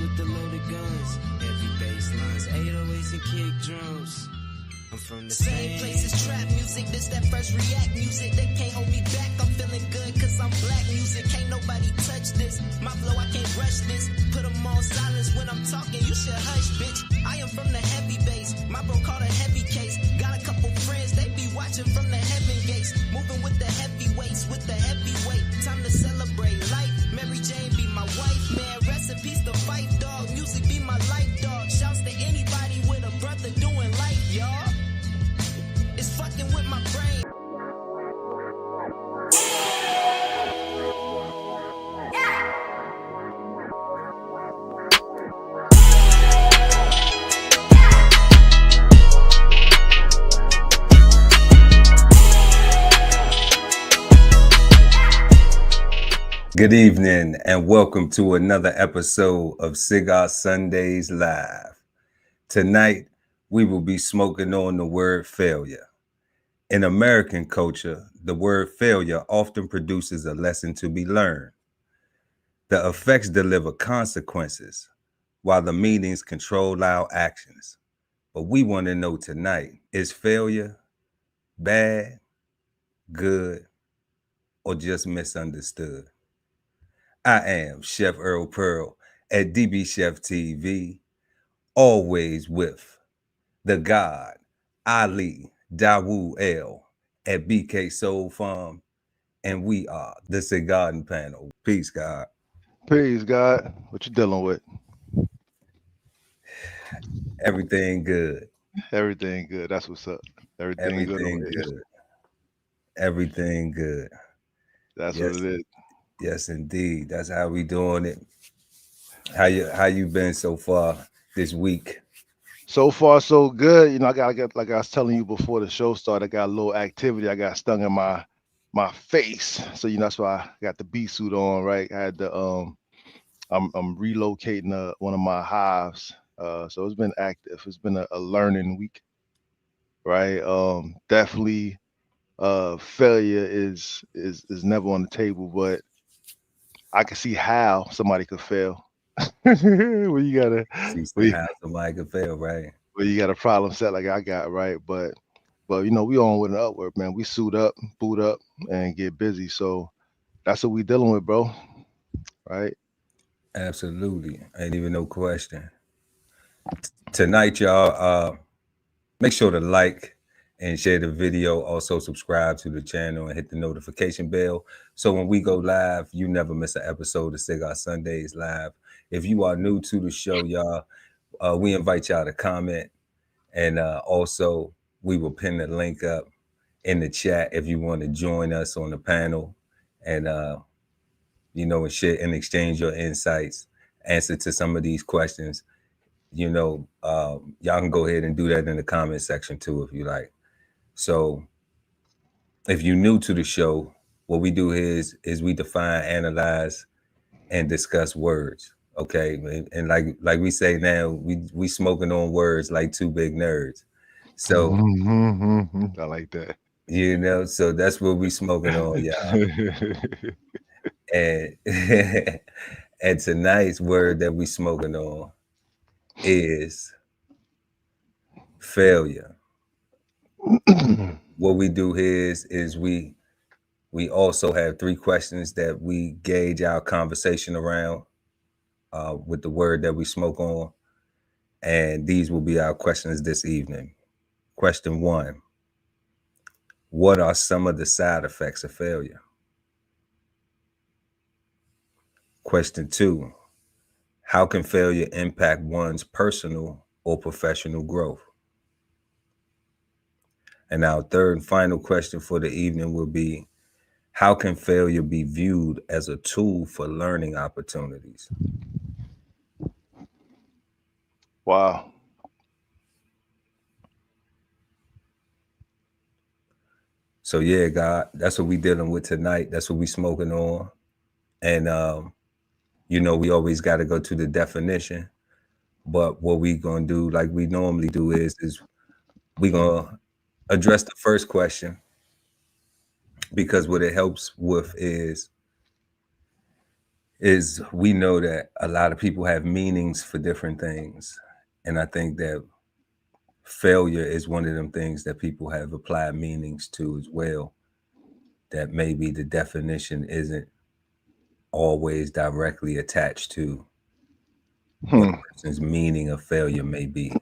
with the loaded guns. Heavy bass lines, 808s and kick drums. I'm from the same place as trap music. This that first react music. They can't hold me back. I'm feeling good cause I'm black music. Can't nobody touch this. My flow, I can't rush this. Put them on silence when I'm talking. You should hush, bitch. I am from the heavy bass. My bro called a heavy case. Got a couple friends, they be watching from the heaven gates. Moving with the heavyweights, with the heavyweight. Time to celebrate life. Mary Jane be my wife, man. Rest in peace to fight, dog. Music be my life, dog. Shouts to anybody with a brother doing life, y'all. It's fucking with my brain. Good evening and welcome to another episode of Cigar Sundays Live. Tonight, we will be smoking on the word failure. In American culture, the word failure often produces a lesson to be learned. The effects deliver consequences, while the meanings control our actions. But we want to know tonight, is failure bad, good, or just misunderstood? I am Chef Earl Pearl at DBCHEFTV, always with the God, Ali Dawu L at BK Soul Farm, and we are the Cigarden Panel. Peace, God. Peace, God. What you dealing with? Everything good. Everything good. That's what's up. Everything good. Everything good. That's yes. what it is. Yes, indeed. That's how we doing it. How you been so far this week? So far, so good. You know, I got like I was telling you before the show started, I got a little activity. I got stung in my face. So that's why I got the bee suit on, right? I had the I'm relocating one of my hives. So it's been active. It's been a learning week, right? Definitely failure is never on the table, but I can see how somebody could fail. Well, you gotta see how somebody could fail, right? Well, you got a problem set like I got, right? But we on with an upward, man. We suit up, boot up, and get busy. So that's what we dealing with, bro. Right? Absolutely. Ain't even no question. Tonight, y'all, make sure to like and share the video. Also subscribe to the channel and hit the notification bell. So when we go live, you never miss an episode of Cigar Sundays Live. If you are new to the show, y'all, we invite y'all to comment. And also, we will pin the link up in the chat if you want to join us on the panel and, and share and exchange your insights, answer to some of these questions. Y'all can go ahead and do that in the comment section too, if you like. So if you're new to the show, what we do here is we define, analyze, and discuss words. Okay. And like we say now, we smoking on words like two big nerds. So I like that. So that's what we smoking on, y'all. And and tonight's word that we smoking on is failure. What we do here is we also have 3 questions that we gauge our conversation around with the word that we smoke on. And these will be our questions this evening. Question 1. What are some of the side effects of failure? Question 2. How can failure impact one's personal or professional growth? And our third and final question for the evening will be, how can failure be viewed as a tool for learning opportunities? Wow. So yeah, God, that's what we dealing with tonight. That's what we smoking on. And we always got to go to the definition. But what we gonna do, like we normally do, is we gonna address the first question, because what it helps with is is we know that a lot of people have meanings for different things. And I think that failure is one of them things that people have applied meanings to as well, that maybe the definition isn't always directly attached to what a person's meaning of failure may be.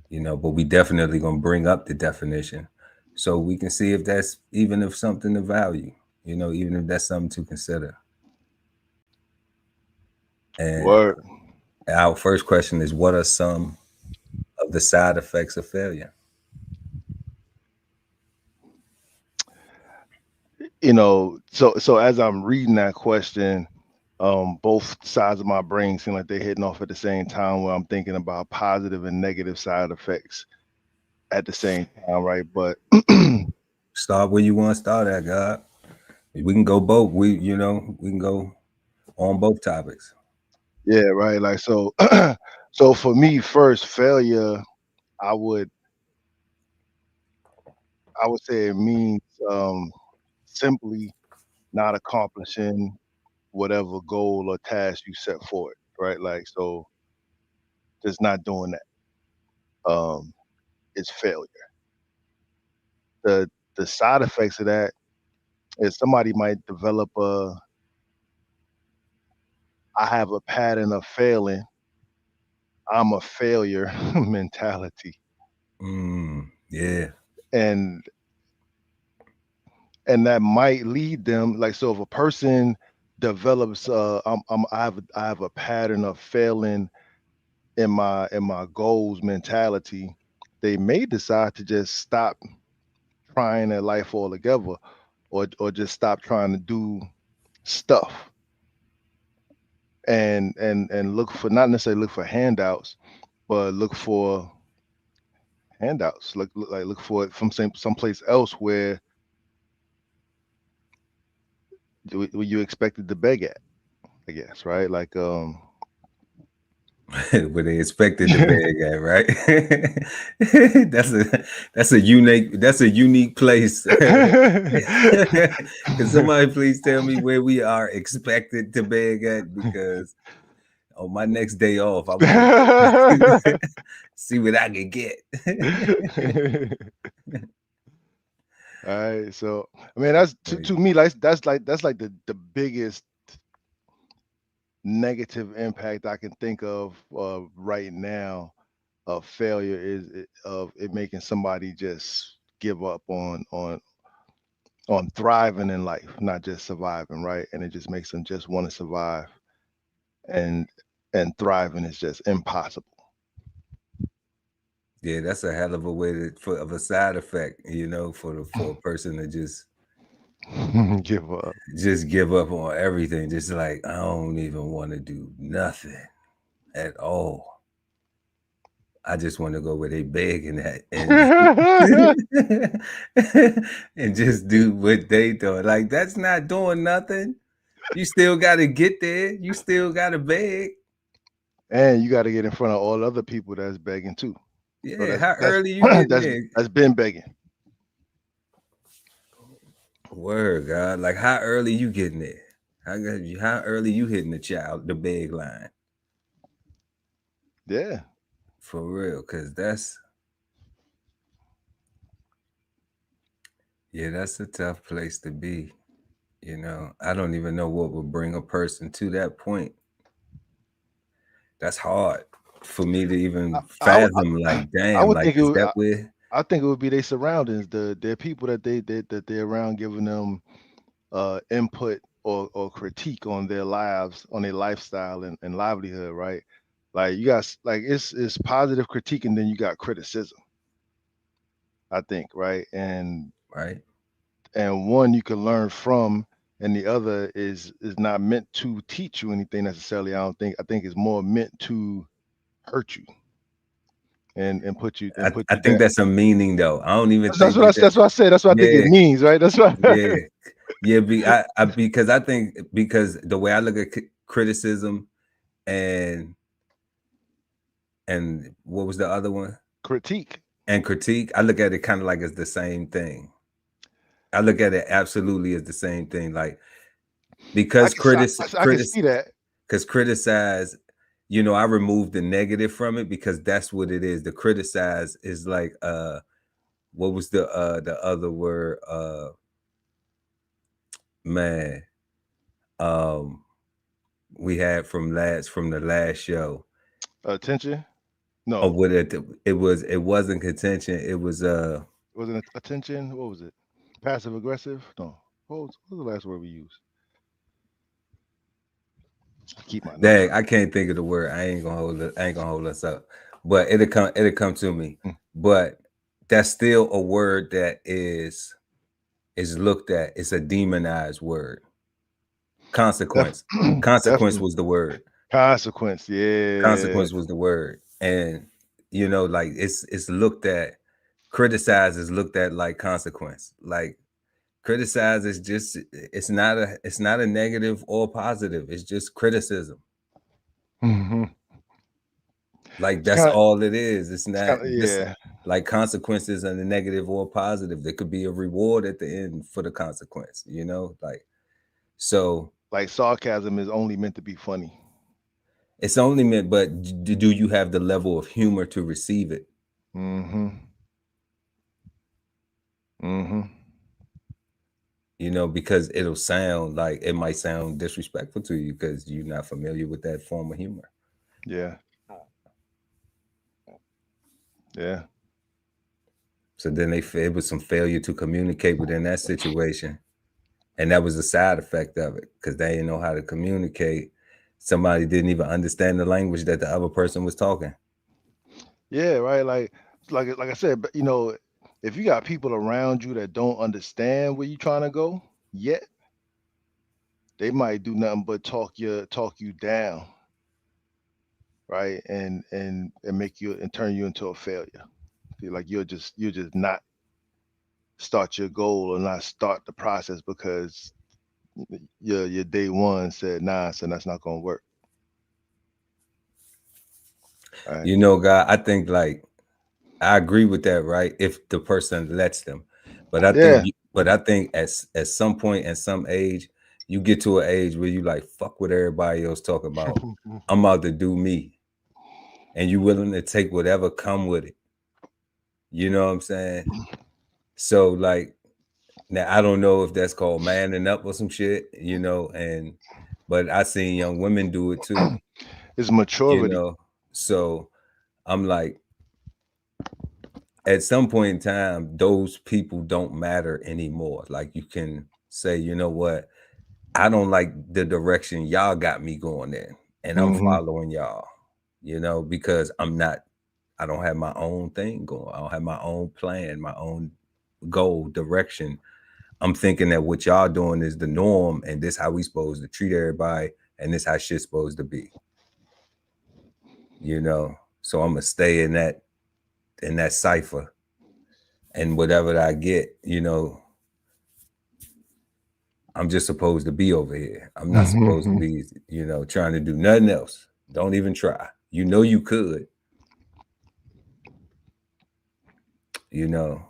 You know, but we definitely gonna bring up the definition so we can see if that's even if something of value, you know, even if that's something to consider. And Word. our first question is, what are some of the side effects of failure? You know, so as I'm reading that question, both sides of my brain seem like they're hitting off at the same time, where I'm thinking about positive and negative side effects at the same time, right? But Start where you want to start at, God. We can go both. We can go on both topics. yeah, right. Like so, so for me, first failure, I would say it means simply not accomplishing whatever goal or task you set for it, right? Like so, just not doing that is failure. The side effects of that is somebody might develop I have a pattern of failing, I'm a failure mentality. Yeah. And that might lead them, like, so if a person develops I have a pattern of failing in my goals mentality, they may decide to just stop trying their life altogether, or just stop trying to do stuff, and look for, not necessarily look for handouts, but look for handouts, look for it from someplace else where you expected to beg at, I guess, right? Like Where they expected the bag at, right? that's a unique place. Can somebody please tell me where we are expected to beg at? Because on my next day off, I want to see what I can get. all right, so I mean, that's to me, like that's like the biggest negative impact I can think of right now of failure, of it making somebody just give up on thriving in life, not just surviving, right? And it just makes them just want to survive, and thriving is just impossible. Yeah, that's a hell of a way of a side effect, you know, for a person to just give up. Just give up on everything. Just like, I don't even want to do nothing at all. I just want to go where they begging at and just do what they do. Like, that's not doing nothing. You still got to get there. You still got to beg. And you got to get in front of all other people that's begging too. Yeah, So how early you getting there? That's been begging. Word, God. Like, how early you getting there? How early you hitting the beg line? Yeah. For real, because that's a tough place to be. You know, I don't even know what would bring a person to that point. That's hard for me to even fathom. Like, damn, I would like, think is that where? I think it would be their surroundings, their people that they're around, giving them input or critique on their lives, on their lifestyle and livelihood, right? Like you got, like, it's positive critique, and then you got criticism, I think, right? And Right. one you can learn from, and the other is not meant to teach you anything necessarily. I think it's more meant to hurt you and put you I down. think that's a meaning, though. I don't even That's think that. what I said. That's what I think it Yeah, means, right? That's what. yeah. Because I think, because the way I look at criticism and what was the other one? Critique. And critique. I look at it kind of like it's the same thing. I look at it absolutely as the same thing. Like, because I can see that. Because criticize, I removed the negative from it because that's what it is. The criticize is like what was the other word? Man, um we had from the last show. Attention? Oh, No. what it wasn't contention. It was Wasn't it attention? What was it? Passive aggressive? No. What was the last word we used? I keep my notes. dang, I can't think of the word. I ain't gonna hold us up. But it'll come to me. Mm. But that's still a word that is looked at. It's a demonized word. Consequence. Consequence Definitely. was the word. Consequence. Yeah. Consequence was the word. And like it's looked at, criticize is looked at like consequence. Like criticize is just it's not a negative or positive. It's just criticism. Hmm. Like It's that's kind of. all it is. It's It's not kind of. this Yeah. like consequences and the negative or positive. There could be a reward at the end for the consequence, like so Like sarcasm is only meant to be funny. it's only meant, but do you have the level of humor to receive it? Mm-hmm. Mm-hmm. Because it might sound disrespectful to you because you're not familiar with that form of humor. Yeah. Yeah. So then it was some failure to communicate within that situation. And that was a side effect of it because they didn't know how to communicate. Somebody didn't even understand the language that the other person was talking. Yeah. Right. Like I said, but if you got people around you that don't understand where you're trying to go yet, they might do nothing but talk you down, right? And make you and turn you into a failure. Feel like you'll just not start your goal or not start the process because your day one said nah, so that's not gonna work. Right. God, I think like I agree with that, right? If the person lets them. But Yeah. I think at some point at some age, you get to an age where you like fuck what everybody else talk about. I'm about to do me. And you willing to take whatever come with it. You know what I'm saying? So like now I don't know if that's called manning up or some shit, but I seen young women do it too, It's you maturity. know. So I'm like, at some point in time, those people don't matter anymore. Like you can say, you know what, I don't like the direction y'all got me going in, and I'm Hmm. following y'all, because I don't have my own thing going. I don't have my own plan, my own goal, direction. I'm thinking that what y'all doing is the norm, and this how we supposed to treat everybody, and this how shit's supposed to be. So I'm gonna stay in that cipher, and whatever I get, I'm just supposed to be over here. I'm not supposed to be, trying to do nothing else. Don't even try. You could, you know.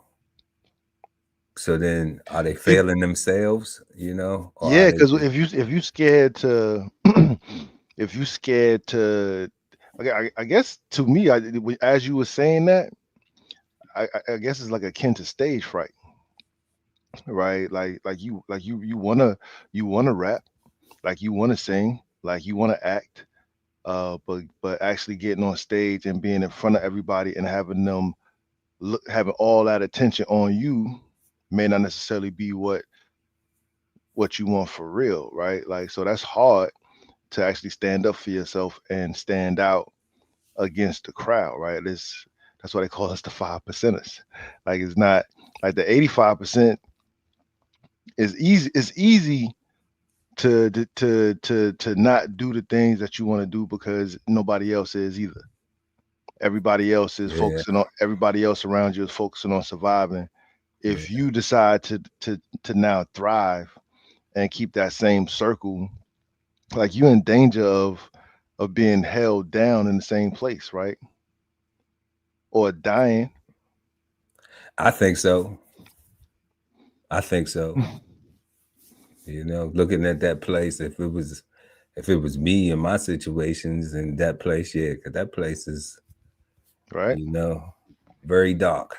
So then are they failing themselves, or are Yeah, they because just if you scared to if you scared to okay, I guess to me, as you were saying that, I guess it's like akin to stage fright, right? You wanna rap, like you wanna sing, like you wanna act, but actually getting on stage and being in front of everybody and having them having all that attention on you may not necessarily be what you want for real, right? Like so that's hard to actually stand up for yourself and stand out against the crowd, right? That's why they call us the 5%ers. Like it's not like the 85% is easy. It's easy to not do the things that you want to do because nobody else is either. yeah, Everybody else around you is focusing on surviving. If yeah. you decide to now thrive and keep that same circle, like you're in danger of being held down in the same place, right? Or dying. I think so. I think so. You know, looking at that place, if it was me in my situations in that place, yeah, because that place is, right? you know, very dark.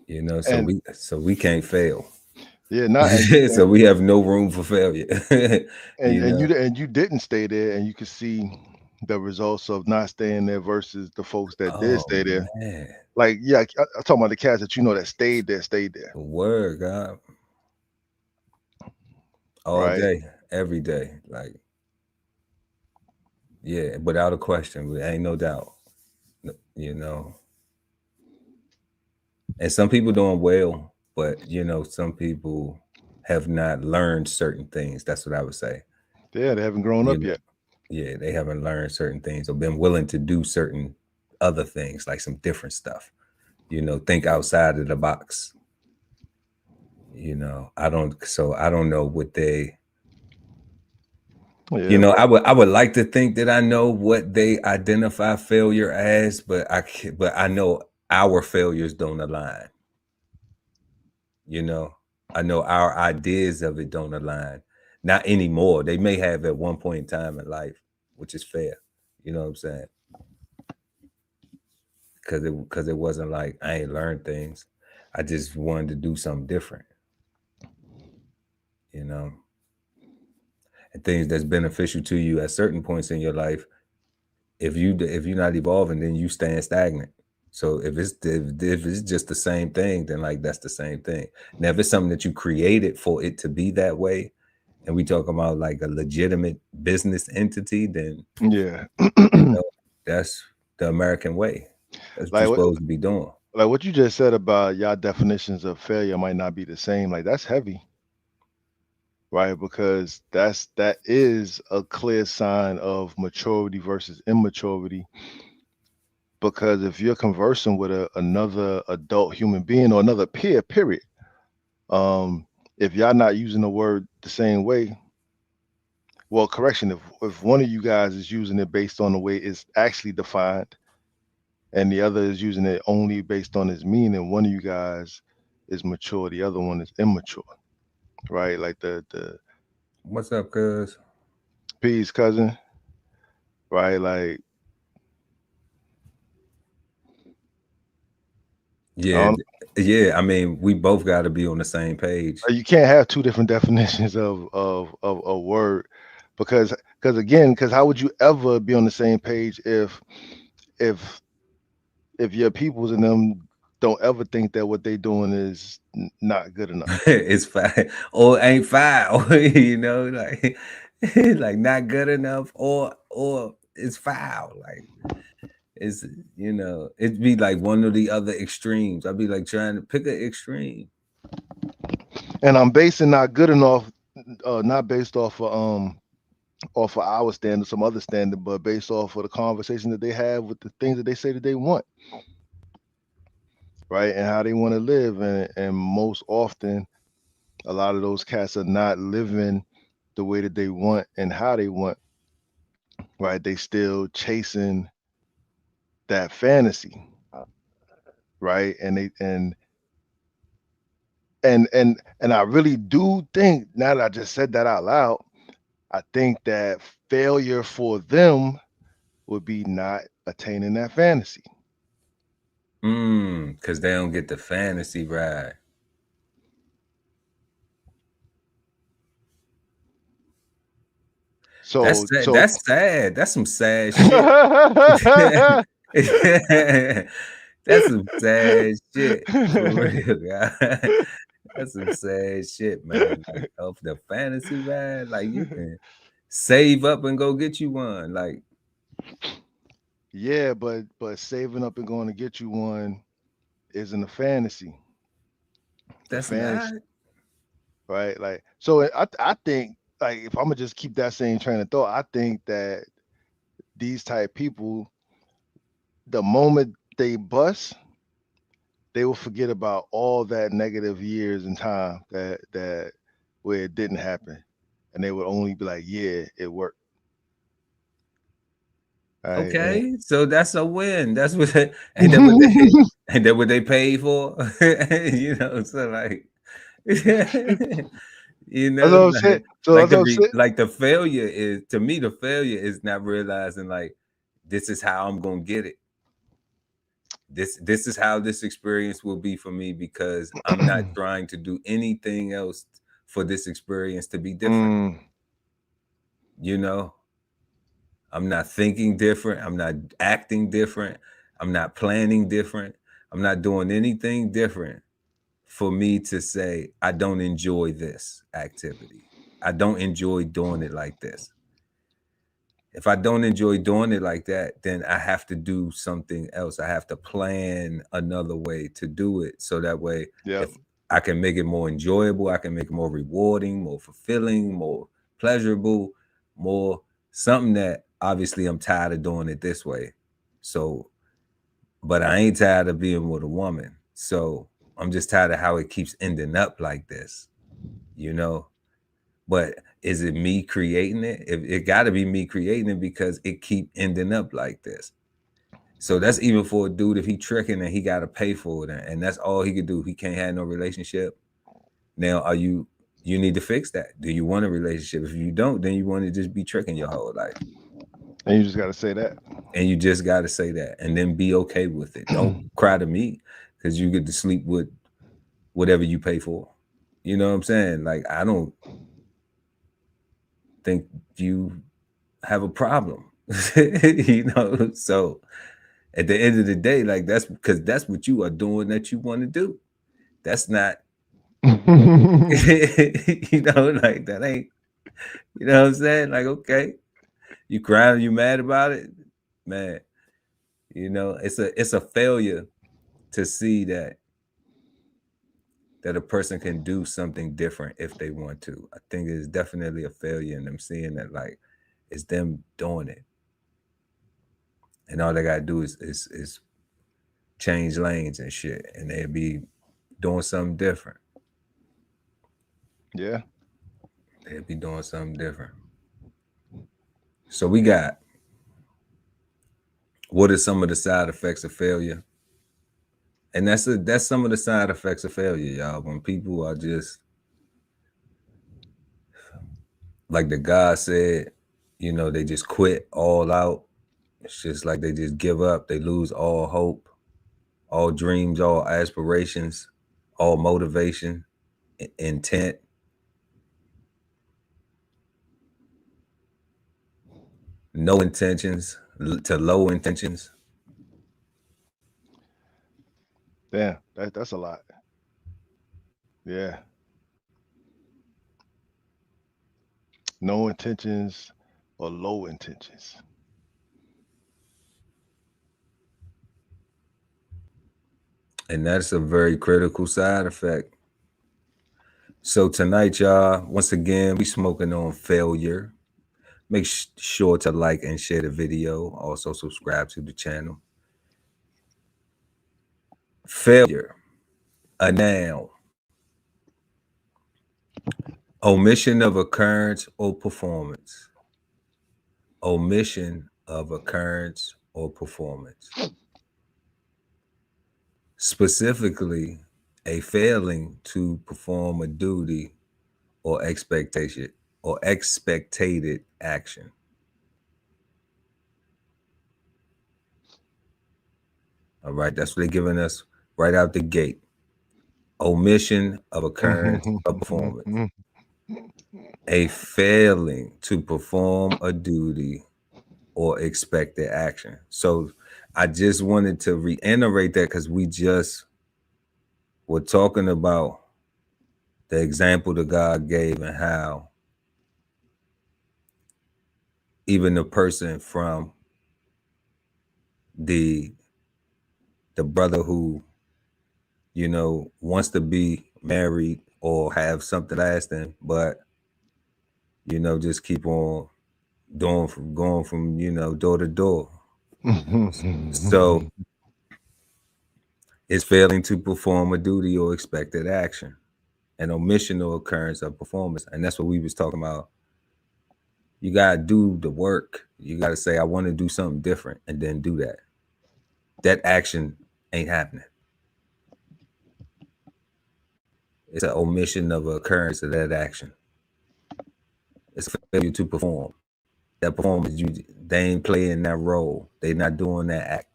You know, And so we can't fail. yeah, not So we have no room for failure. You know. and you didn't stay there, and you could see the results of not staying there versus the folks that did Oh stay there. man, Like, yeah, I'm talking about the cats that you know that stayed there, word God, all right? day, every day, like yeah, without a question, ain't no doubt. You know, and some people doing well, but you know, some people have not learned certain things. That's what I would say. Yeah, they haven't grown You up know, yet. yeah, they haven't learned certain things or been willing to do certain other things, like some different stuff. You know, think outside of the box. You know, I don't know what they, you Yeah, know, but I would like to think that I know what they identify failure as, but but I know our failures don't align. You know, I know our ideas of it don't align. Not anymore. They may have at one point in time in life, which is fair. You know what I'm saying? Because it wasn't like I ain't learned things. I just wanted to do something different. You know, and things that's beneficial to you at certain points in your life. If you're not evolving, then you stand stagnant. So if it's just the same thing, then like that's the same thing. Now, if it's something that you created for it to be that way, and we talk about like a legitimate business entity, then yeah, you know that's the American way. That's what you're like what supposed to be doing. like what you just said about y'all definitions of failure might not be the same. Like that's heavy, right? Because that is a clear sign of maturity versus immaturity. Because if you're conversing with another adult human being or another peer, period, um, if y'all not using the word the same way, well, correction, if one of you guys is using it based on the way it's actually defined, and the other is using it only based on its meaning, one of you guys is mature, the other one is immature, right? Like the What's up, cuz? P's cousin, right? Like I Yeah, don't, yeah. I mean, we both got to be on the same page. you can't have two different definitions of a word because how would you ever be on the same page if if your peoples and them don't ever think that what they doing is not good enough? It's foul or ain't foul, you know, like like not good enough or it's foul. Like it's you know, it'd be like one of the other extremes. I'd be like trying to pick an extreme. And I'm basing not good enough, not based off of our standard, some other standard, but based off of the conversation that they have with the things that they say that they want, right? And how they want to live. And most often, a lot of those cats are not living the way that they want and how they want, right? They still chasing that fantasy, right? And I really do think, now that I just said that out loud, I think that failure for them would be not attaining that fantasy. Because they don't get the fantasy ride. So so That's sad. That's some sad shit. That's some sad shit for real, guy. That's some sad shit, man. Like of the fantasy ride, like you can save up and go get you one. Like yeah, but saving up and going to get you one isn't a fantasy. The that's not. fantasy, right? Like so, I think like if I'm gonna just keep that same train of thought, I think that these type people, the moment they bust, they will forget about all that negative years in time that where it didn't happen, and they would only be like, yeah, it worked. Right? Okay, so that's a win. That's what ain't that what they ain't that what they paid for? You know, so like You That's know, what I'm saying. So like that's what I'm saying. like the failure is, to me, the failure is not realizing like this is how I'm gonna get it. This is how this experience will be for me, because I'm not trying to do anything else for this experience to be different. You know, I'm not thinking different. I'm not acting different. I'm not planning different. I'm not doing anything different for me to say, I don't enjoy this activity. I don't enjoy doing it like this. If I don't enjoy doing it like that, then I have to do something else. I have to plan another way to do it. So that way, Yep. if I can make it more enjoyable, I can make it more rewarding, more fulfilling, more pleasurable, more something that obviously I'm tired of doing it this way. So, but I ain't tired of being with a woman. So I'm just tired of how it keeps ending up like this, you know? But is it me creating it? It got to be me creating it, because it keep ending up like this. So that's even for a dude, if he tricking and he got to pay for it, and that's all he could do. He can't have no relationship. Now, you need to fix that. Do you want a relationship? If you don't, then you want to just be tricking your whole life. And you just got to say that. And you just got to say that, and then be okay with it. Don't cry to me, because you get to sleep with whatever you pay for. You know what I'm saying? Like, I don't think you have a problem. You know, so at the end of the day, like, that's because that's what you are doing that you want to do. That's not you know, like, that ain't, you know what I'm saying? Like, okay, you crying, you mad about it, man. You know, it's a failure to see that a person can do something different if they want to. I think it's definitely a failure in them seeing that, like, it's them doing it, and all they gotta do is change lanes and shit, and they'd be doing something different. Yeah. They'd be doing something different. So we got, what are some of the side effects of failure? And that's some of the side effects of failure, y'all. When people are just, like the guy said, you know, they just quit all out. It's just like they just give up. They lose all hope, all dreams, all aspirations, all motivation, intent. No intentions to low intentions. Damn. That's a lot. Yeah. No intentions or low intentions. And that's a very critical side effect. So tonight, y'all, once again, we smoking on failure. Make sure to like and share the video. Also subscribe to the channel. Failure, a noun. Omission of occurrence or performance. Omission of occurrence or performance. Specifically, a failing to perform a duty or expectation or expected action. All right, that's what they're giving us right out the gate. Omission of occurrence or performance. A failing to perform a duty or expected action. So I just wanted to reiterate that, because we just were talking about the example that God gave, and how even the person from the brother who, you know, wants to be married or have something lasting, but, you know, just keep on going from, you know, door to door. So it's failing to perform a duty or expected action, an omission or occurrence of performance. And that's what we was talking about. You gotta do the work. You gotta say, I want to do something different, and then do that. That action ain't happening. It's an omission of an occurrence of that action. It's a failure to perform. That performance, they ain't playing that role. They not doing that act.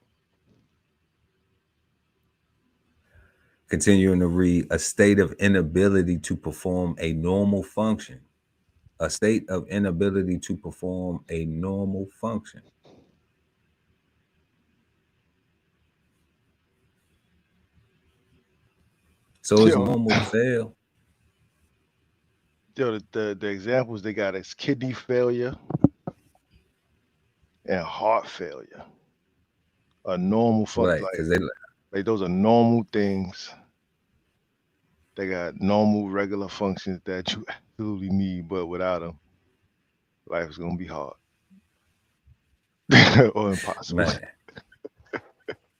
Continuing to read, a state of inability to perform a normal function. A state of inability to perform a normal function. So it's normal to fail. Yo, the examples they got is kidney failure and heart failure. A normal function, Right, because like those are normal things. They got normal, regular functions that you absolutely need, but without them, life is gonna be hard or impossible. man,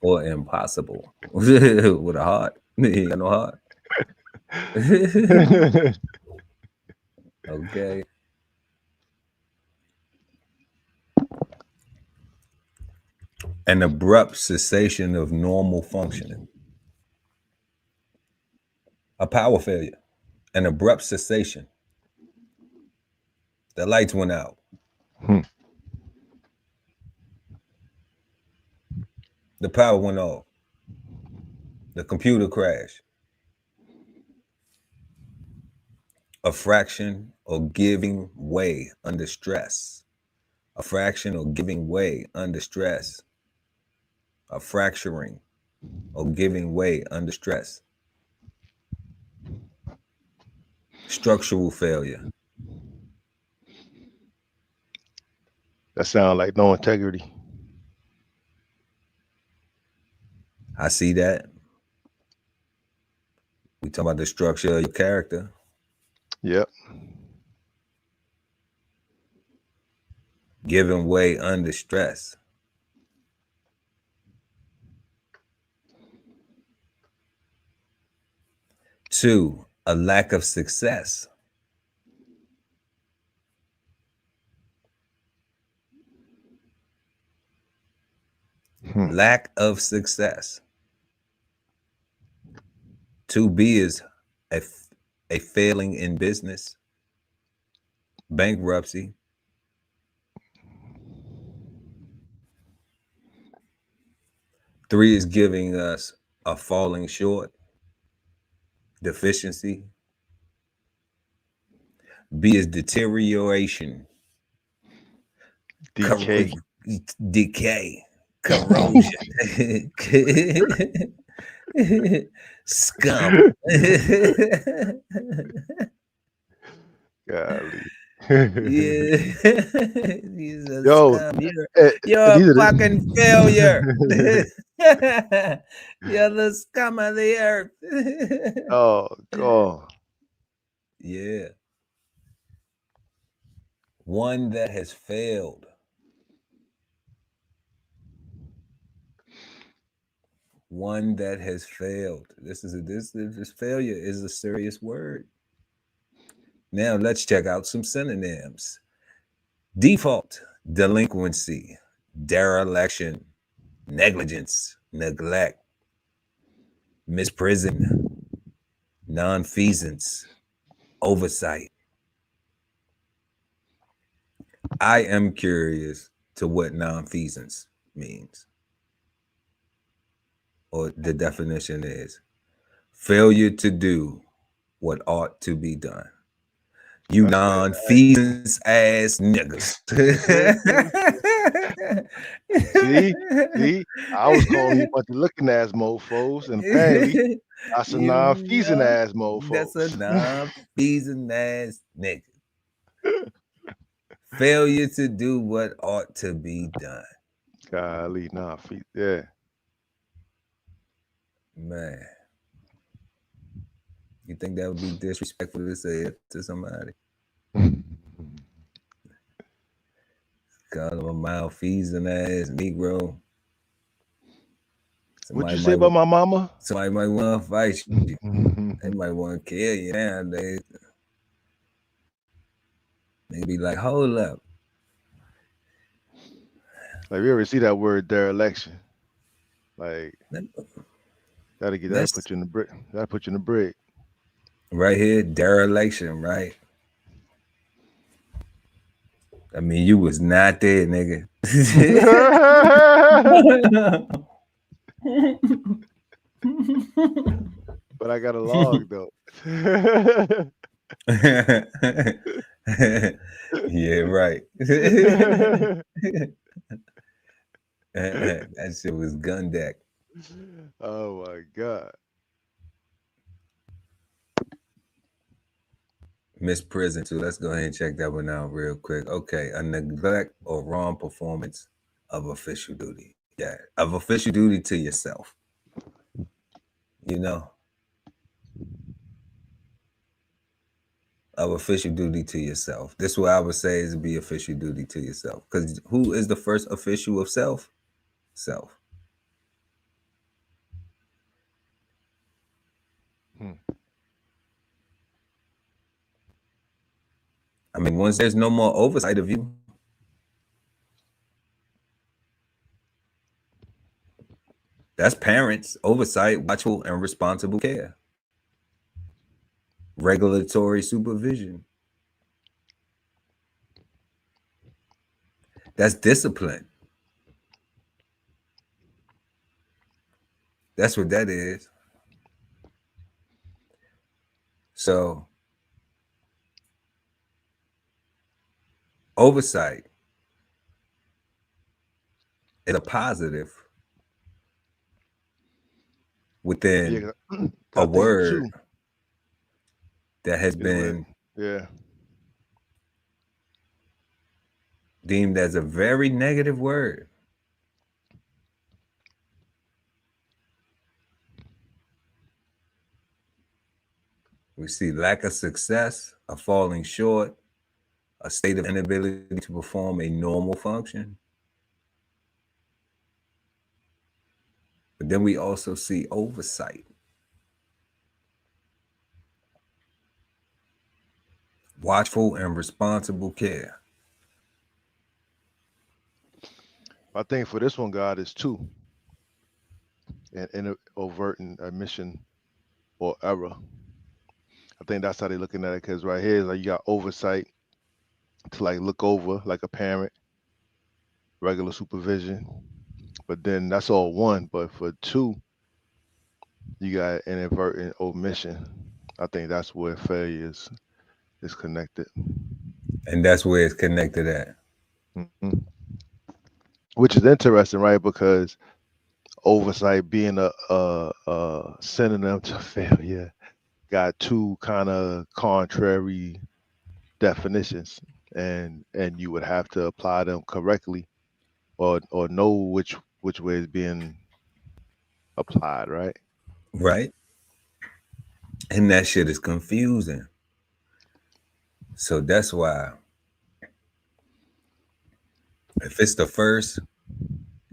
or impossible with a heart. He ain't got no heart. Okay. An abrupt cessation of normal functioning. A power failure. An abrupt cessation. The lights went out. The power went off. The computer crashed. A fraction or giving way under stress. A fraction or giving way under stress. A fracturing or giving way under stress. Structural failure. That sounds like no integrity. I see that. We talk about the structure of your character. Yep. Giving way under stress. Two, a lack of success. Lack of success. 2B is a failing in business, bankruptcy. Three is giving us a falling short, deficiency. B is deterioration, Decay. decay, corrosion, scum. Golly. Yeah. Yo, you're a fucking failure. You're the scum of the earth. Oh, God. Yeah. One that has failed. One that has failed. This failure is a serious word. Now let's check out some synonyms. Default, delinquency, dereliction, negligence, neglect, misprision, nonfeasance, oversight. I am curious to what nonfeasance means, or the definition is failure to do what ought to be done. You nonfeasance ass niggas. See, I was calling you a bunch of looking ass mofos, and apparently that's a non-feasing ass mofo. That's a non-feasing ass nigga. Failure to do what ought to be done. Golly, non-feasing, yeah. Man. You think that would be disrespectful to say it to somebody? Call him a malfeasing ass Negro. What you say about my mama? Somebody might want to fight you. They might want to kill you nowadays. They be like, hold up. Like, we ever see that word dereliction? Like, that'll put you in the brick. That'll put you in the brick. Right here, dereliction, right? I mean, you was not there, nigga. But I got a log though. Yeah, right. That shit was gun deck. Oh my God. Miss Prison too. Let's go ahead and check that one out real quick. Okay, a neglect or wrong performance of official duty. Yeah, of official duty to yourself. You know, of official duty to yourself. This is what I would say is be official duty to yourself. Because who is the first official of self? Self. Hmm. I mean, once there's no more oversight of you, that's parents, oversight, watchful, and responsible care. Regulatory supervision. That's discipline. That's what that is. So, oversight is a positive within Yeah, a I think word too. that has Is what. been Yeah. deemed as a very negative word. We see lack of success, a falling short, a state of inability to perform a normal function. But then we also see oversight, watchful and responsible care. I think for this one, God is two, and overt and omission or error. I think that's how they're looking at it. Because right here, like you got oversight to like look over, like a parent, regular supervision. But then that's all one. But for two, you got inadvertent omission. I think that's where failure is connected. And that's where it's connected at. Hmm. Which is interesting, right? Because oversight being a synonym to failure got two kind of contrary definitions, and you would have to apply them correctly or know which way is being applied, right? Right? And that shit is confusing. So that's why if it's the first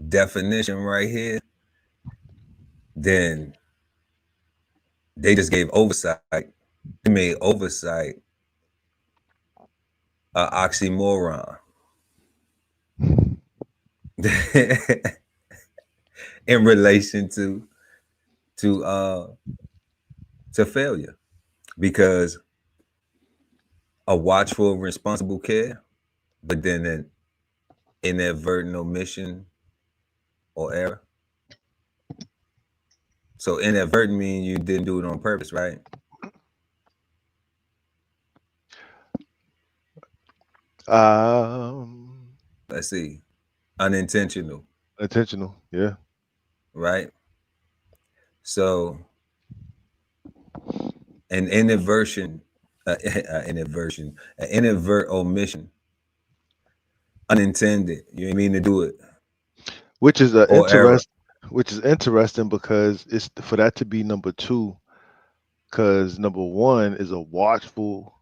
definition right here, then they just gave oversight. They made oversight an oxymoron in relation to failure, because a watchful, responsible care, but then an inadvertent omission or error. So inadvertent means you didn't do it on purpose, right? Um, Let's see, unintentional, Intentional, yeah. right? So an inadversion, an inadvert omission, unintended. You didn't mean to do it, Which is or error. which is interesting because it's for that to be number two, because number one is a watchful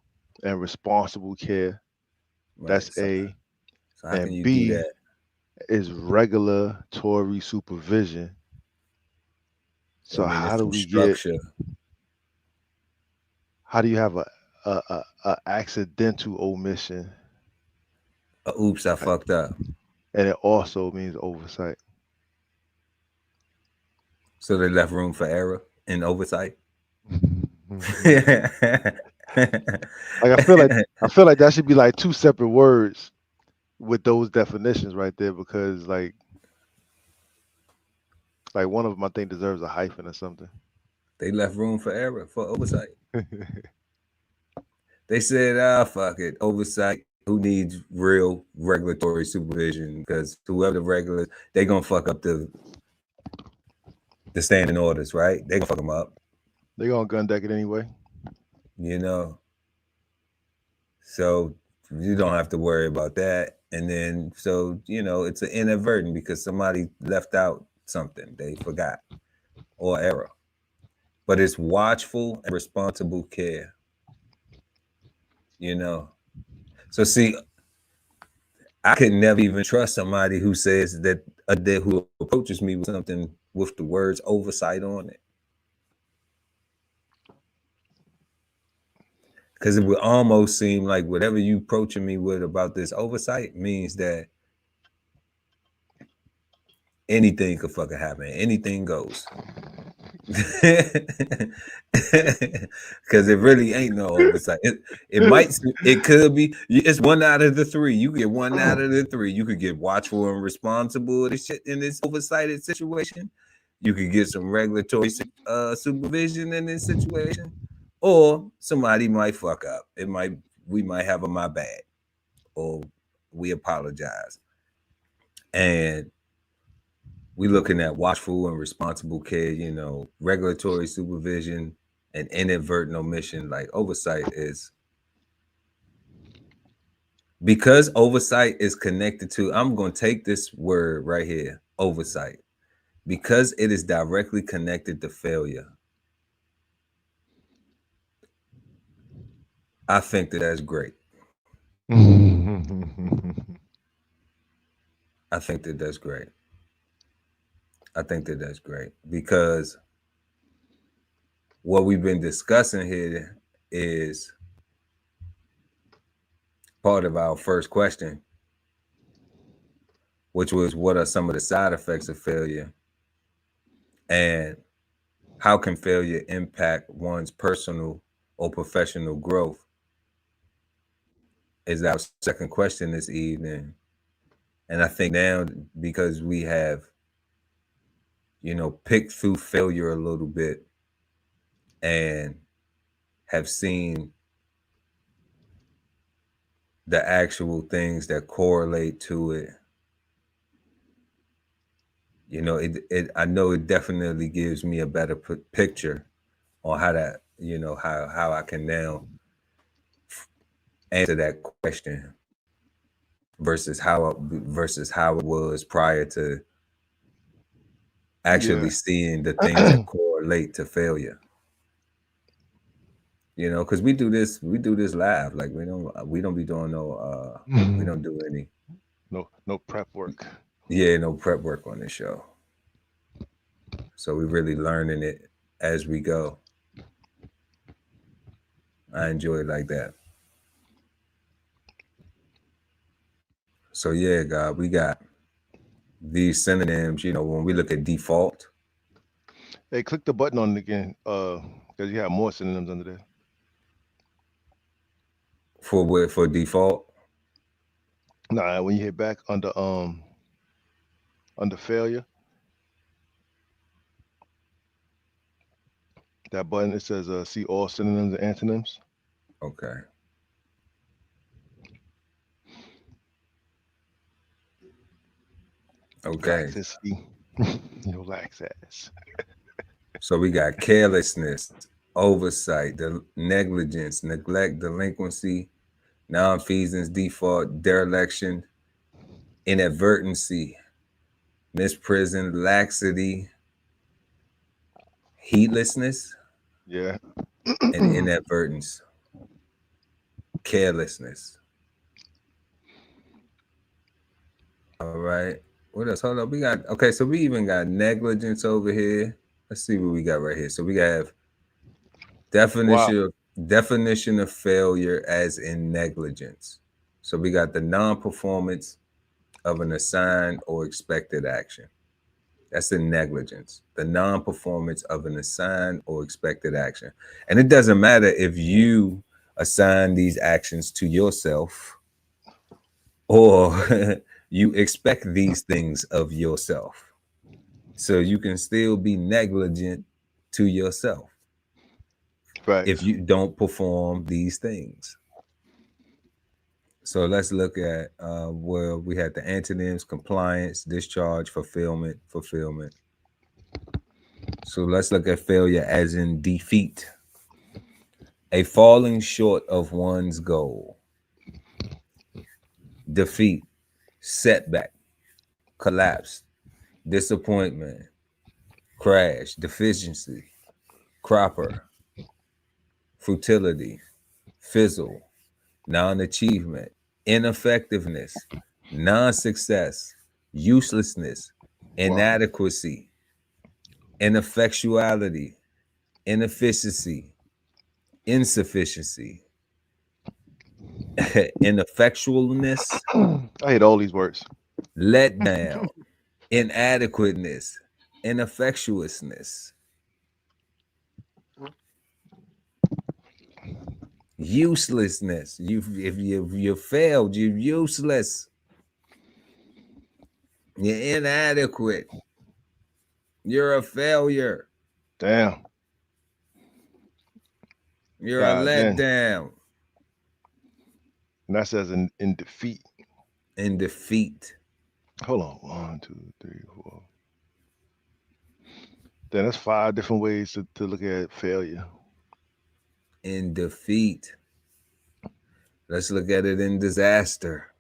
and responsible care. Right. That's So, A. so how can And you do B that? is regulatory supervision. That So means how it's do some we get structure. how do you have a accidental omission? Oops, I Like, fucked up. and it also means oversight. So they left room for error and oversight. Like I feel like that should be like two separate words with those definitions right there because like one of them I think deserves a hyphen or something. They left room for error, for oversight. They said, fuck it, oversight. Who needs real regulatory supervision? Because whoever the regulars, they gonna fuck up the standing orders, right? They gonna fuck them up, They gonna gun deck it anyway. you know. So you don't have to worry about that. And then, so it's an inadvertent because somebody left out something they forgot or error. But it's watchful and responsible care, you know. So see, I could never even trust somebody who says that who approaches me with something with the words oversight on it. Because it would almost seem like whatever you approaching me with about this oversight means that anything could fucking happen. Anything goes. Because it really ain't no oversight. It could be. It's one out of the three. You get one out of the three. You could get watchful and responsible in this oversighted situation. You could get some regulatory supervision in this situation, or somebody might fuck up. We might have a my bad, or we apologize, and we looking at watchful and responsible care, regulatory supervision and inadvertent omission. Like oversight is, because oversight is connected to, I'm going to take this word right here, oversight, because it is directly connected to failure. I think that's great. I think that's great. I think that's great because what we've been discussing here is part of our first question, which was what are some of the side effects of failure and how can failure impact one's personal or professional growth, is our second question this evening. And I think now, because we have picked through failure a little bit and have seen the actual things that correlate to it, I know it definitely gives me a better picture on how that, how I can now answer that question versus how it was prior to actually seeing the things that correlate to failure. Because we do this live. Like we don't be doing we don't do any no prep work. Yeah, no prep work on this show. So we're really learning it as we go. I enjoy it like that. So yeah, God, we got these synonyms, when we look at default. Hey, click the button on it again, because you have more synonyms under there. For default? Nah, when you hit back under failure, that button, it says see all synonyms and antonyms. Okay. Okay. Laxity. Lax ass. So we got carelessness, oversight, negligence, neglect, delinquency, nonfeasance, default, dereliction, inadvertency, misprison, laxity, heedlessness, Yeah. and inadvertence, carelessness. All right. What else? Hold up. We got, okay, so we even got negligence over here. Let's see what we got right here. So we have definition of failure as in negligence. So we got the non-performance of an assigned or expected action. That's in negligence, the non-performance of an assigned or expected action. And it doesn't matter if you assign these actions to yourself or you expect these things of yourself. So you can still be negligent to yourself if Facts. you don't perform these things. So let's look at where we had the antonyms: compliance, discharge, fulfillment, fulfillment. So let's look at failure as in defeat, a falling short of one's goal. Defeat, setback, collapse, disappointment, crash, deficiency, cropper, futility, fizzle, non-achievement, ineffectiveness, non-success, uselessness, Wow. inadequacy, ineffectuality, inefficiency, insufficiency, ineffectualness, I hate all these words. let down, inadequateness, ineffectuousness, uselessness. If you failed, you're useless. You're inadequate. You're a failure. Damn. You're a God damn. letdown. And that says in defeat. In defeat. Hold on. 1, 2, 3, 4. Then that's 5 different ways to look at failure. In defeat. Let's look at it in disaster.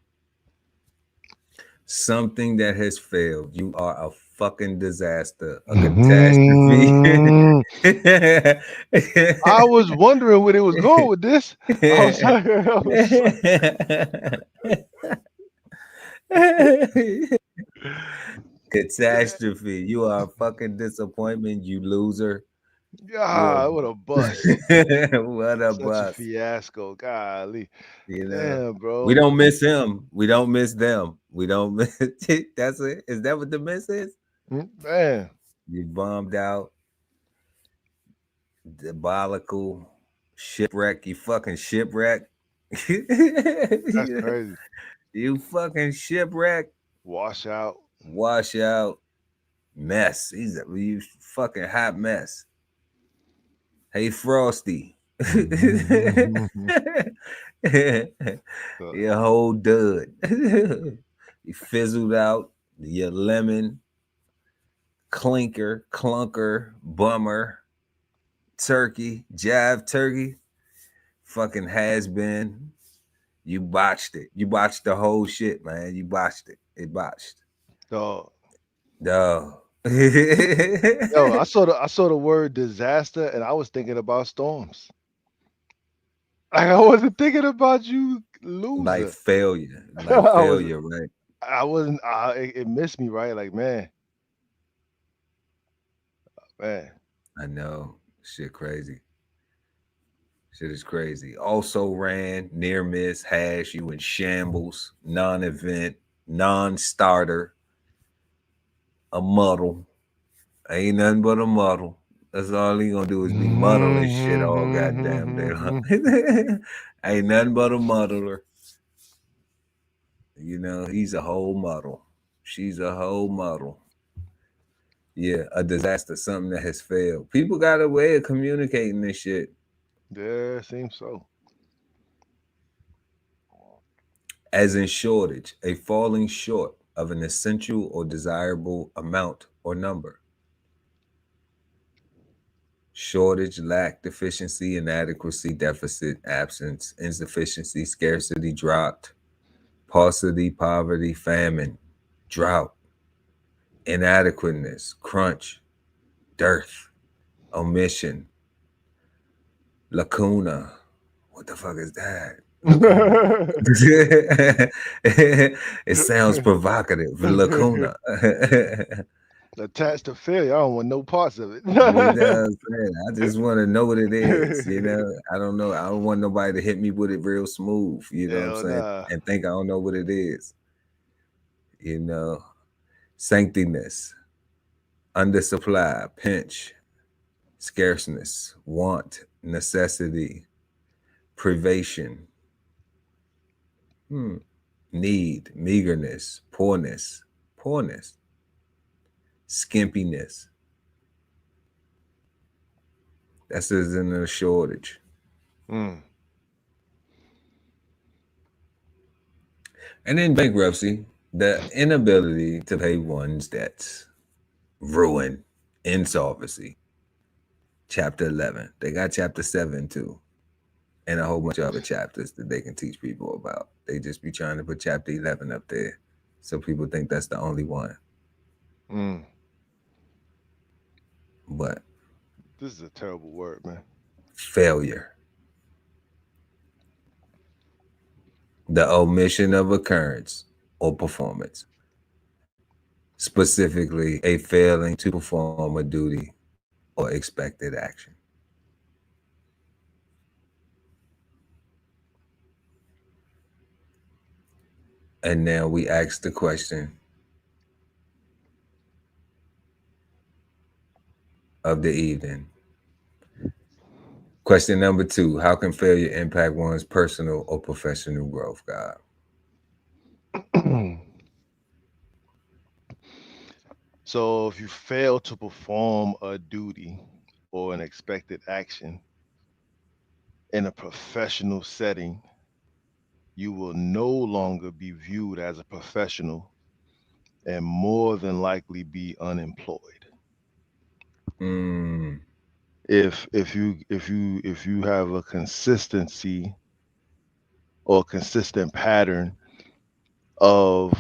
Something that has failed. You are a fucking disaster, a catastrophe. I was wondering where it was going with this. I was like, Catastrophe. You are a fucking disappointment, you loser. God, what a bust. What a Such a bust. fiasco. Golly. You know, Damn, bro. we don't miss him. We don't miss them. We don't miss. That's it. Is that what the miss is? Man. You bombed out, diabolical, shipwreck. You fucking shipwreck. That's crazy. You fucking shipwreck. Wash out. Wash out. Mess. He's a you fucking hot mess. Hey, Frosty. Your whole dud. You fizzled out. Your lemon, clinker, clunker, bummer, turkey, jive turkey, fucking has been. You botched it. You botched the whole shit, man. You botched it. It botched. Dog. No. Yo, I saw the word disaster and I was thinking about storms. Like I wasn't thinking about you loser. Like failure. Like I failure, right? I wasn't it missed me, right? Like man. I know. Shit crazy. Shit is crazy. Also ran, near miss, hash, you in shambles, non-event, non-starter, a muddle. Ain't nothing but a muddle. That's all he gonna do is be muddling shit all goddamn day long. Ain't nothing but a muddler. You know, he's a whole muddle. She's a whole muddle. Yeah, a disaster, something that has failed. People got a way of communicating this shit. Yeah, seems so. As in shortage, a falling short of an essential or desirable amount or number. Shortage, lack, deficiency, inadequacy, deficit, absence, insufficiency, scarcity, drought, paucity, poverty, famine, drought, inadequateness, crunch, dearth, omission, lacuna. What the fuck is that? It sounds provocative. Lacuna. Attached to failure. I don't want no parts of it. You know what I'm saying? I just want to know what it is. You know, I don't know. I don't want nobody to hit me with it real smooth. You know what I'm Hell saying? nah. And think I don't know what it is. You know, sanctiness, undersupply, pinch, scarceness, want, necessity, privation, need, meagerness, poorness, skimpiness. That's in a shortage. Mm. And in bankruptcy, the inability to pay one's debts, ruin, insolvency. Chapter 11. They got chapter 7 too, and a whole bunch of other chapters that they can teach people about. They just be trying to put chapter 11 up there so people think that's the only one. Mm. But This is a terrible word, man. failure, the omission of occurrence or performance, specifically a failing to perform a duty or expected action. And now we ask the question of the evening. Question number 2: how can failure impact one's personal or professional growth, God? So if you fail to perform a duty or an expected action in a professional setting, you will no longer be viewed as a professional and more than likely be unemployed. Mm, If you have a consistency or consistent pattern of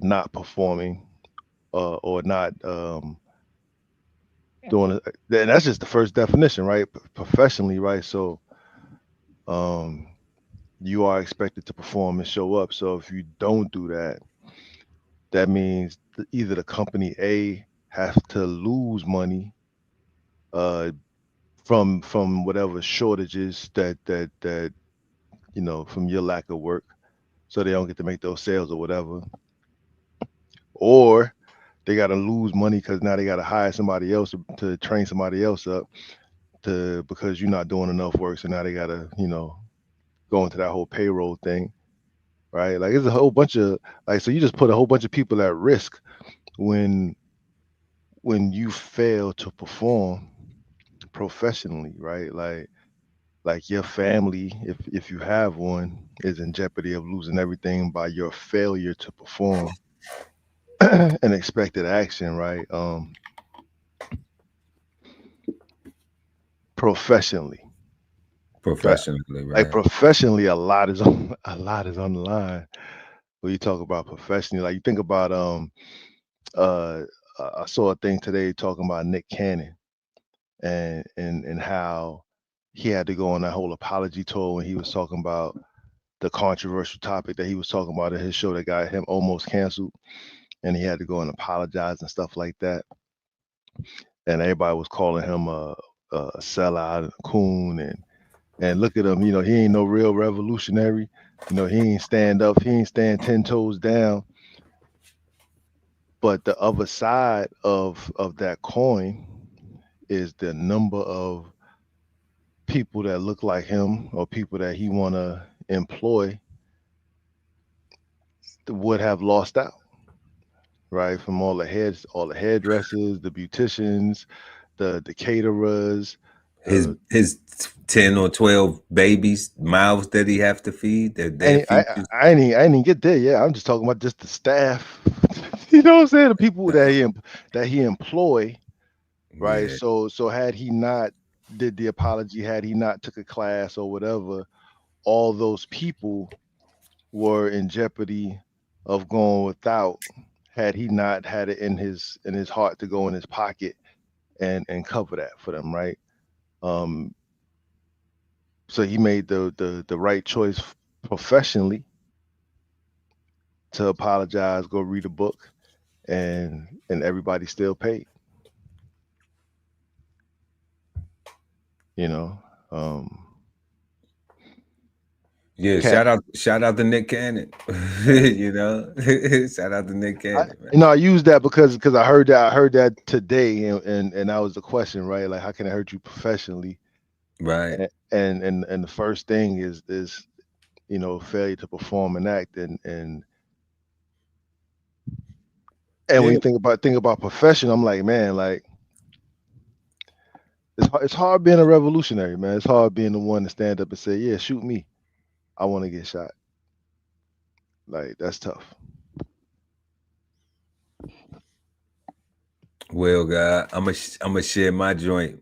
not performing or not doing it, then that's just the first definition, right? Professionally, right? So um you are expected to perform and show up. So if you don't do that, that means either the company A has to lose money uh from whatever shortages that from your lack of work, so they don't get to make those sales or whatever, or they got to lose money because now they got to hire somebody else to train somebody else up to because you're not doing enough work, so now they got to go into that whole payroll thing, right? Like it's a whole bunch of, like, so you just put a whole bunch of people at risk when you fail to perform professionally, right? Like your family, if you have one, is in jeopardy of losing everything by your failure to perform an expected action, right? Professionally, right? professionally, Like right? professionally, a lot is on a lot is on the line when you talk about professionally. Like you think about uh I saw a thing today talking about Nick Cannon and how he had to go on that whole apology tour when he was talking about the controversial topic that he was talking about in his show that got him almost canceled, and he had to go and apologize and stuff like that. And everybody was calling him a sellout and a coon, and look at him, he ain't no real revolutionary. He ain't stand up, he ain't stand 10 toes down. But the other side of that coin is the number of people that look like him or people that he want to employ would have lost out, right? From all the hairdressers, the beauticians, the caterers, the His 10 or 12 babies, mouths that he have to feed, their futures. I ain't even get there yet. I'm just talking about just the staff. You know what I'm saying? The people that he employ, right? Yeah. So had he not did the apology, had he not took a class or whatever, all those people were in jeopardy of going without, had he not had it in his heart to go in his pocket and cover that for them, right? Um, so he made the right choice professionally to apologize, go read a book, and everybody still paid. You know, um, Yeah, shout out to Nick Cannon. You know, shout out to Nick Cannon, man. I use that because I heard that today, and that was the question, right? Like, how can it hurt you professionally? Right. And the first thing is failure to perform and act, and when Yeah. you think about profession, I'm like, man, like it's hard being a revolutionary, man. It's hard being the one to stand up and say, yeah, shoot me, I want to get shot. Like, that's tough. Well, God, I'm gonna share my joint.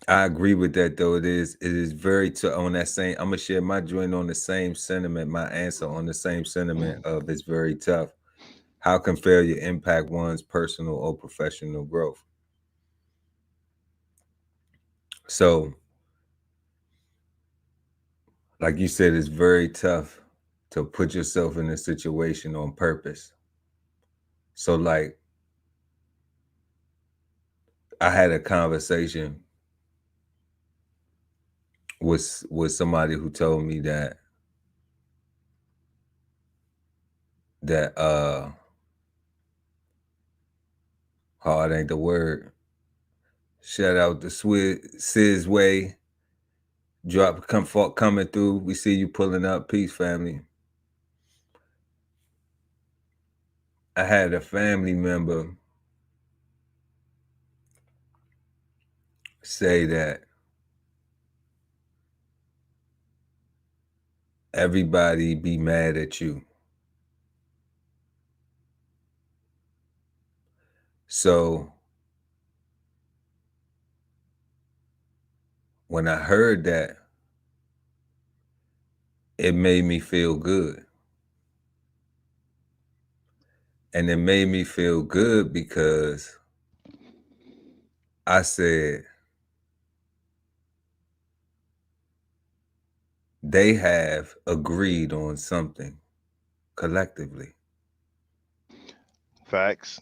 I agree with that, though. It is very on that same. I'm gonna share my joint on the same sentiment. My answer on the same sentiment of it's very tough. How can failure impact one's personal or professional growth? So, like you said, it's very tough to put yourself in a situation on purpose. So, like, I had a conversation with somebody who told me that hard ain't the word. Shout out to Sis Way. Coming through. We see you pulling up. Peace, family. I had a family member say that everybody be mad at you. So when I heard that, it made me feel good. And it made me feel good because I said they have agreed on something collectively. Facts.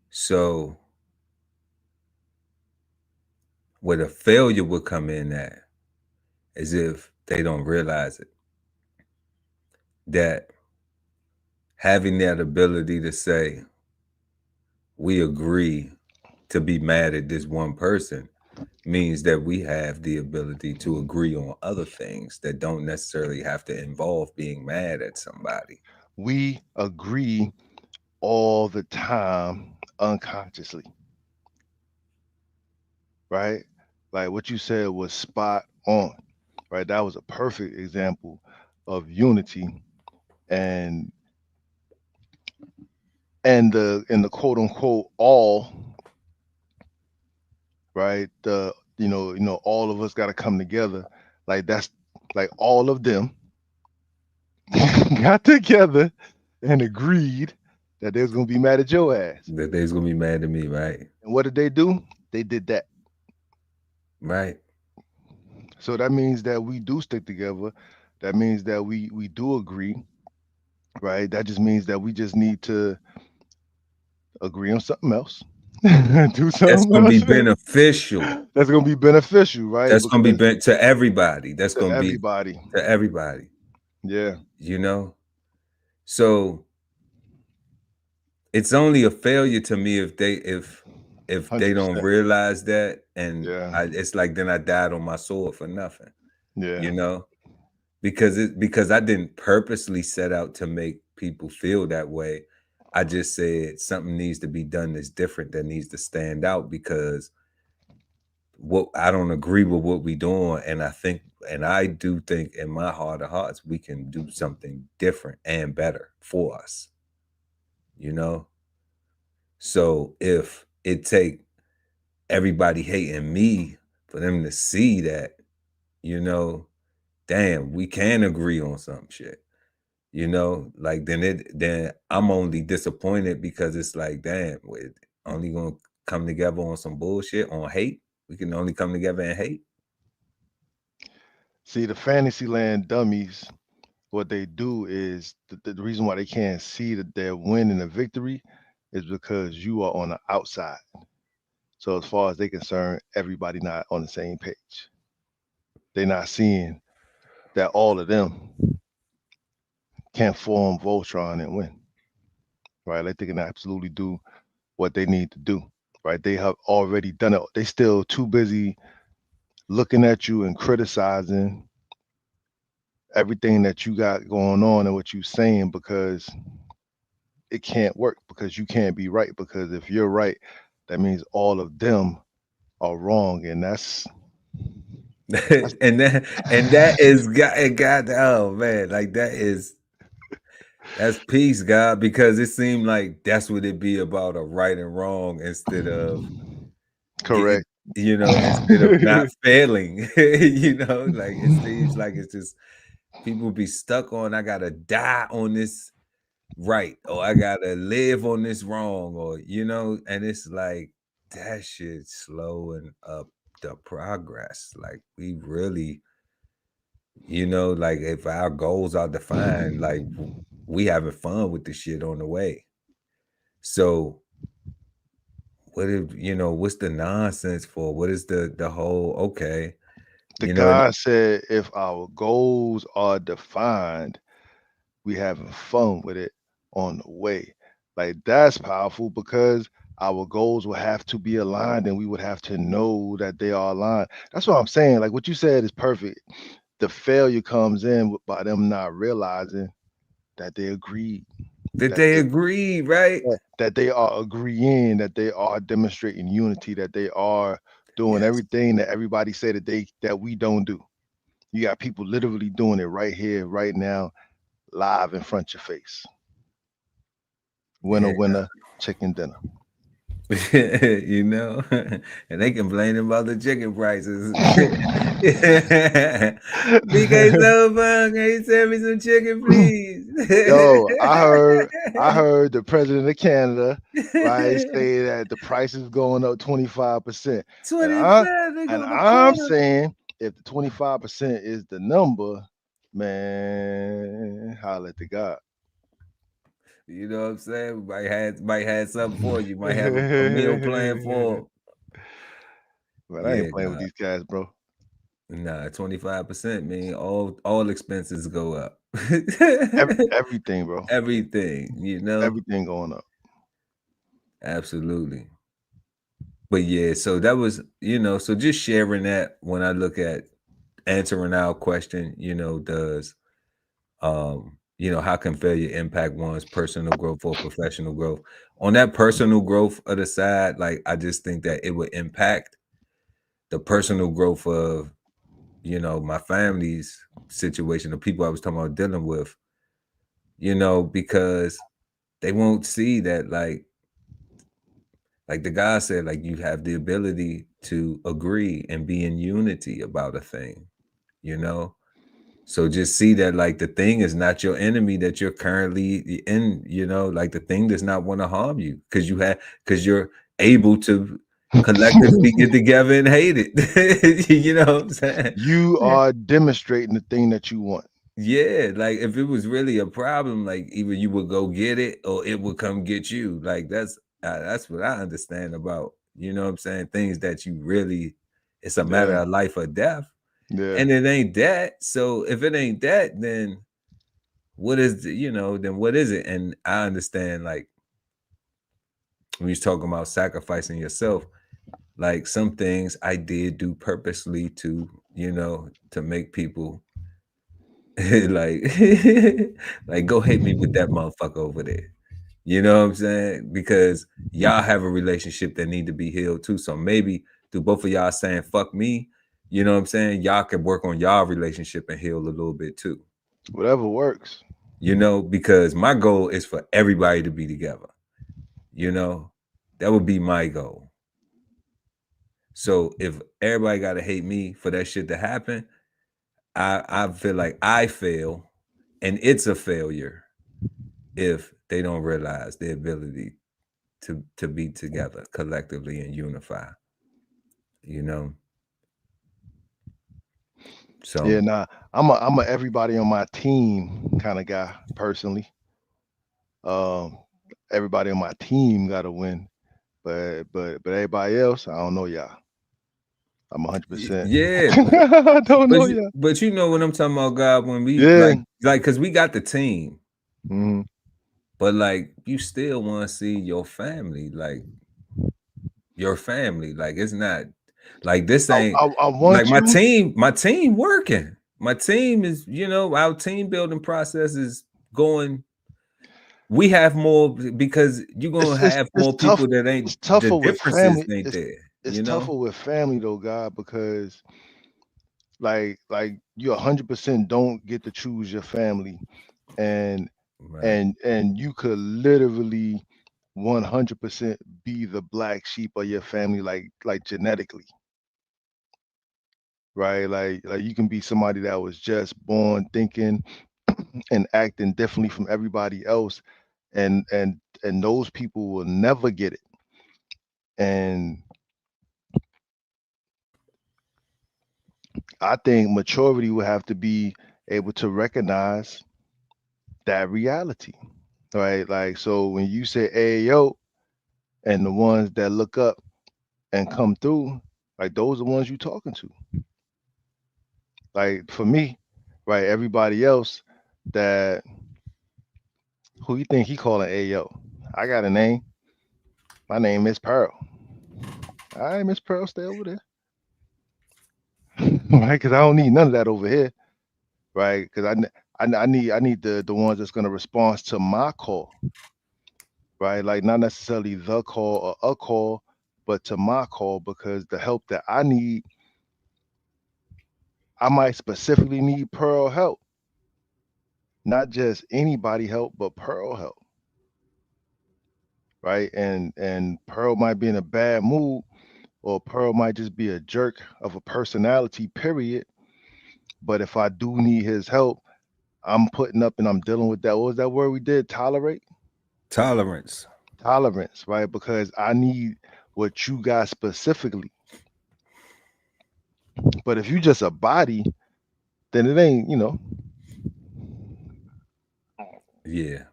So where the failure would come in at is if they don't realize it. That having that ability to say, we agree to be mad at this one person means that we have the ability to agree on other things that don't necessarily have to involve being mad at somebody. We agree all the time unconsciously, right? Like what you said was spot on, right? That was a perfect example of unity and the quote unquote all, right? The all of us got to come together. Like that's like all of them got together and agreed that they was gonna be mad at your ass. That they's gonna be mad at me, right? And what did they do? They did that. Right. So that means that we do stick together. That means that we do agree, right? That just means that we just need to agree on something else. Do That's something gonna be else. beneficial. That's gonna be beneficial, right? That's gonna be Because bent to everybody. That's to gonna be everybody. to everybody. Yeah. You know? So it's only a failure to me if they don't 100%. realize that, and Yeah. it's like then I died on my sword for nothing, Yeah. you know, because I didn't purposely set out to make people feel that way. I just said something needs to be done that's different, that needs to stand out, because what I don't agree with what we doing, and I do think in my heart of hearts we can do something different and better for us, you know. So if it take everybody hating me for them to see that, you know, damn, we can agree on some shit, you know, like then I'm only disappointed because it's like, damn, we're only gonna come together on some bullshit, on hate. We can only come together and hate. See, the Fantasyland dummies, what they do is the reason why they can't see that they're winning a victory is because you are on the outside. So as far as they're concerned, everybody not on the same page. they're not seeing that all of them can form Voltron and win, right? Like they can absolutely do what they need to do, right? They have already done it. They still too busy looking at you and criticizing everything that you got going on and what you're saying because it can't work because you can't be right because if you're right, that means all of them are wrong, and that's and that is God. Oh man, like that's peace, God, because it seemed like that's what it be about, a right and wrong instead of getting, correct. instead of not failing. Like it seems like it's just people be stuck on I gotta die on this right or I gotta live on this wrong or and it's like that shit slowing up the progress. Like we really, like if our goals are defined, like we having fun with the shit on the way. So what's the nonsense for? What is the whole okay? The And guy said if our goals are defined, we having fun with it on the way. Like that's powerful because our goals will have to be aligned and we would have to know that they are aligned. That's what I'm saying. Like what you said is perfect. The failure comes in by them not realizing that they agreed, that that they they agree, right? that they are agreeing, that they are demonstrating unity, that they are doing Yes. everything that everybody say that we don't do. You got people literally doing it right here, right now, live in front of your face. Winner, Yeah. winner, chicken dinner. And they complaining about the chicken prices. BK so fun, can you send me some chicken, please? Yo, I heard the president of Canada, right, say that the price is going up 25%. And I 25, they and going a I'm quarter. saying if the 25% is the number, man, holla at the God. You know what I'm saying? Might have something for you. Might have a meal plan for. But I Yeah, ain't playing with God. these guys, bro. Nah, 25% mean all expenses go up. Everything, bro. Everything, Everything going up. absolutely. But yeah, so that was, so just sharing that when I look at answering our question, does how can failure impact one's personal growth or professional growth? On that personal growth of the side, like I just think that it would impact the personal growth of, my family's situation, the people I was talking about dealing with, because they won't see that like the guy said, like you have the ability to agree and be in unity about a thing, you know? So just see that like the thing is not your enemy that you're currently in, like the thing does not want to harm you because you're able to collectively get together and hate it. You know what I'm saying? You are demonstrating the thing that you want. Yeah, like if it was really a problem, like either you would go get it or it would come get you. Like that's what I understand about, what I'm saying, things that you really it's a matter Yeah, of life or death. yeah. And it ain't that. So if it ain't that, then what is then what is it? And I understand like when you're talking about sacrificing yourself, like some things I did do purposely to, to make people like like go hit me with that motherfucker over there. You know what I'm saying? Because y'all have a relationship that need to be healed too. So maybe through both of y'all saying fuck me, you know what I'm saying? Y'all can work on y'all relationship and heal a little bit too. Whatever works. Because my goal is for everybody to be together. That would be my goal. So if everybody gotta hate me for that shit to happen, I feel like I fail and it's a failure if they don't realize the ability to be together collectively and unify, you know. So Yeah, nah. I'm a everybody on my team kind of guy personally. Um, everybody on my team got to win, but everybody else, I don't know y'all. I'm 100%. Yeah, I don't know yet. but you know what I'm talking about, God. When we Yeah. because we got the team, Mhm. but like you still want to see your family, like your family. Like it's not like this ain't I like want you. my team working. My team is, our team building process is going. We have more because you're gonna have It's more tough. people that ain't It's the tougher with differences family. ain't there, It's tougher with family though, God, because like you 100% don't get to choose your family, and Right. and you could literally 100% be the black sheep of your family, like genetically, right? Like you can be somebody that was just born thinking and acting differently from everybody else, and those people will never get it. And I think maturity would have to be able to recognize that reality, right? Like, so when you say, hey, yo, and the ones that look up and come through, like, those are the ones you talking to. Like, for me, right, everybody else that, who you think he calling, hey, yo, I got a name. My name is Pearl. All right, Miss Pearl, stay over there. Right? Because I don't need none of that over here, right? Because I need the ones that's gonna respond to my call, right? Like not necessarily the call or a call, but to my call, because the help that I need, I might specifically need Pearl help, not just anybody help, but Pearl help, right? And Pearl might be in a bad mood, or Pearl might just be a jerk of a personality, period. But if I do need his help, I'm putting up and I'm dealing with that. What was that word we did? Tolerate? Tolerance. Tolerance, right? Because I need what you got specifically. But if you just a body, then it ain't, Yeah.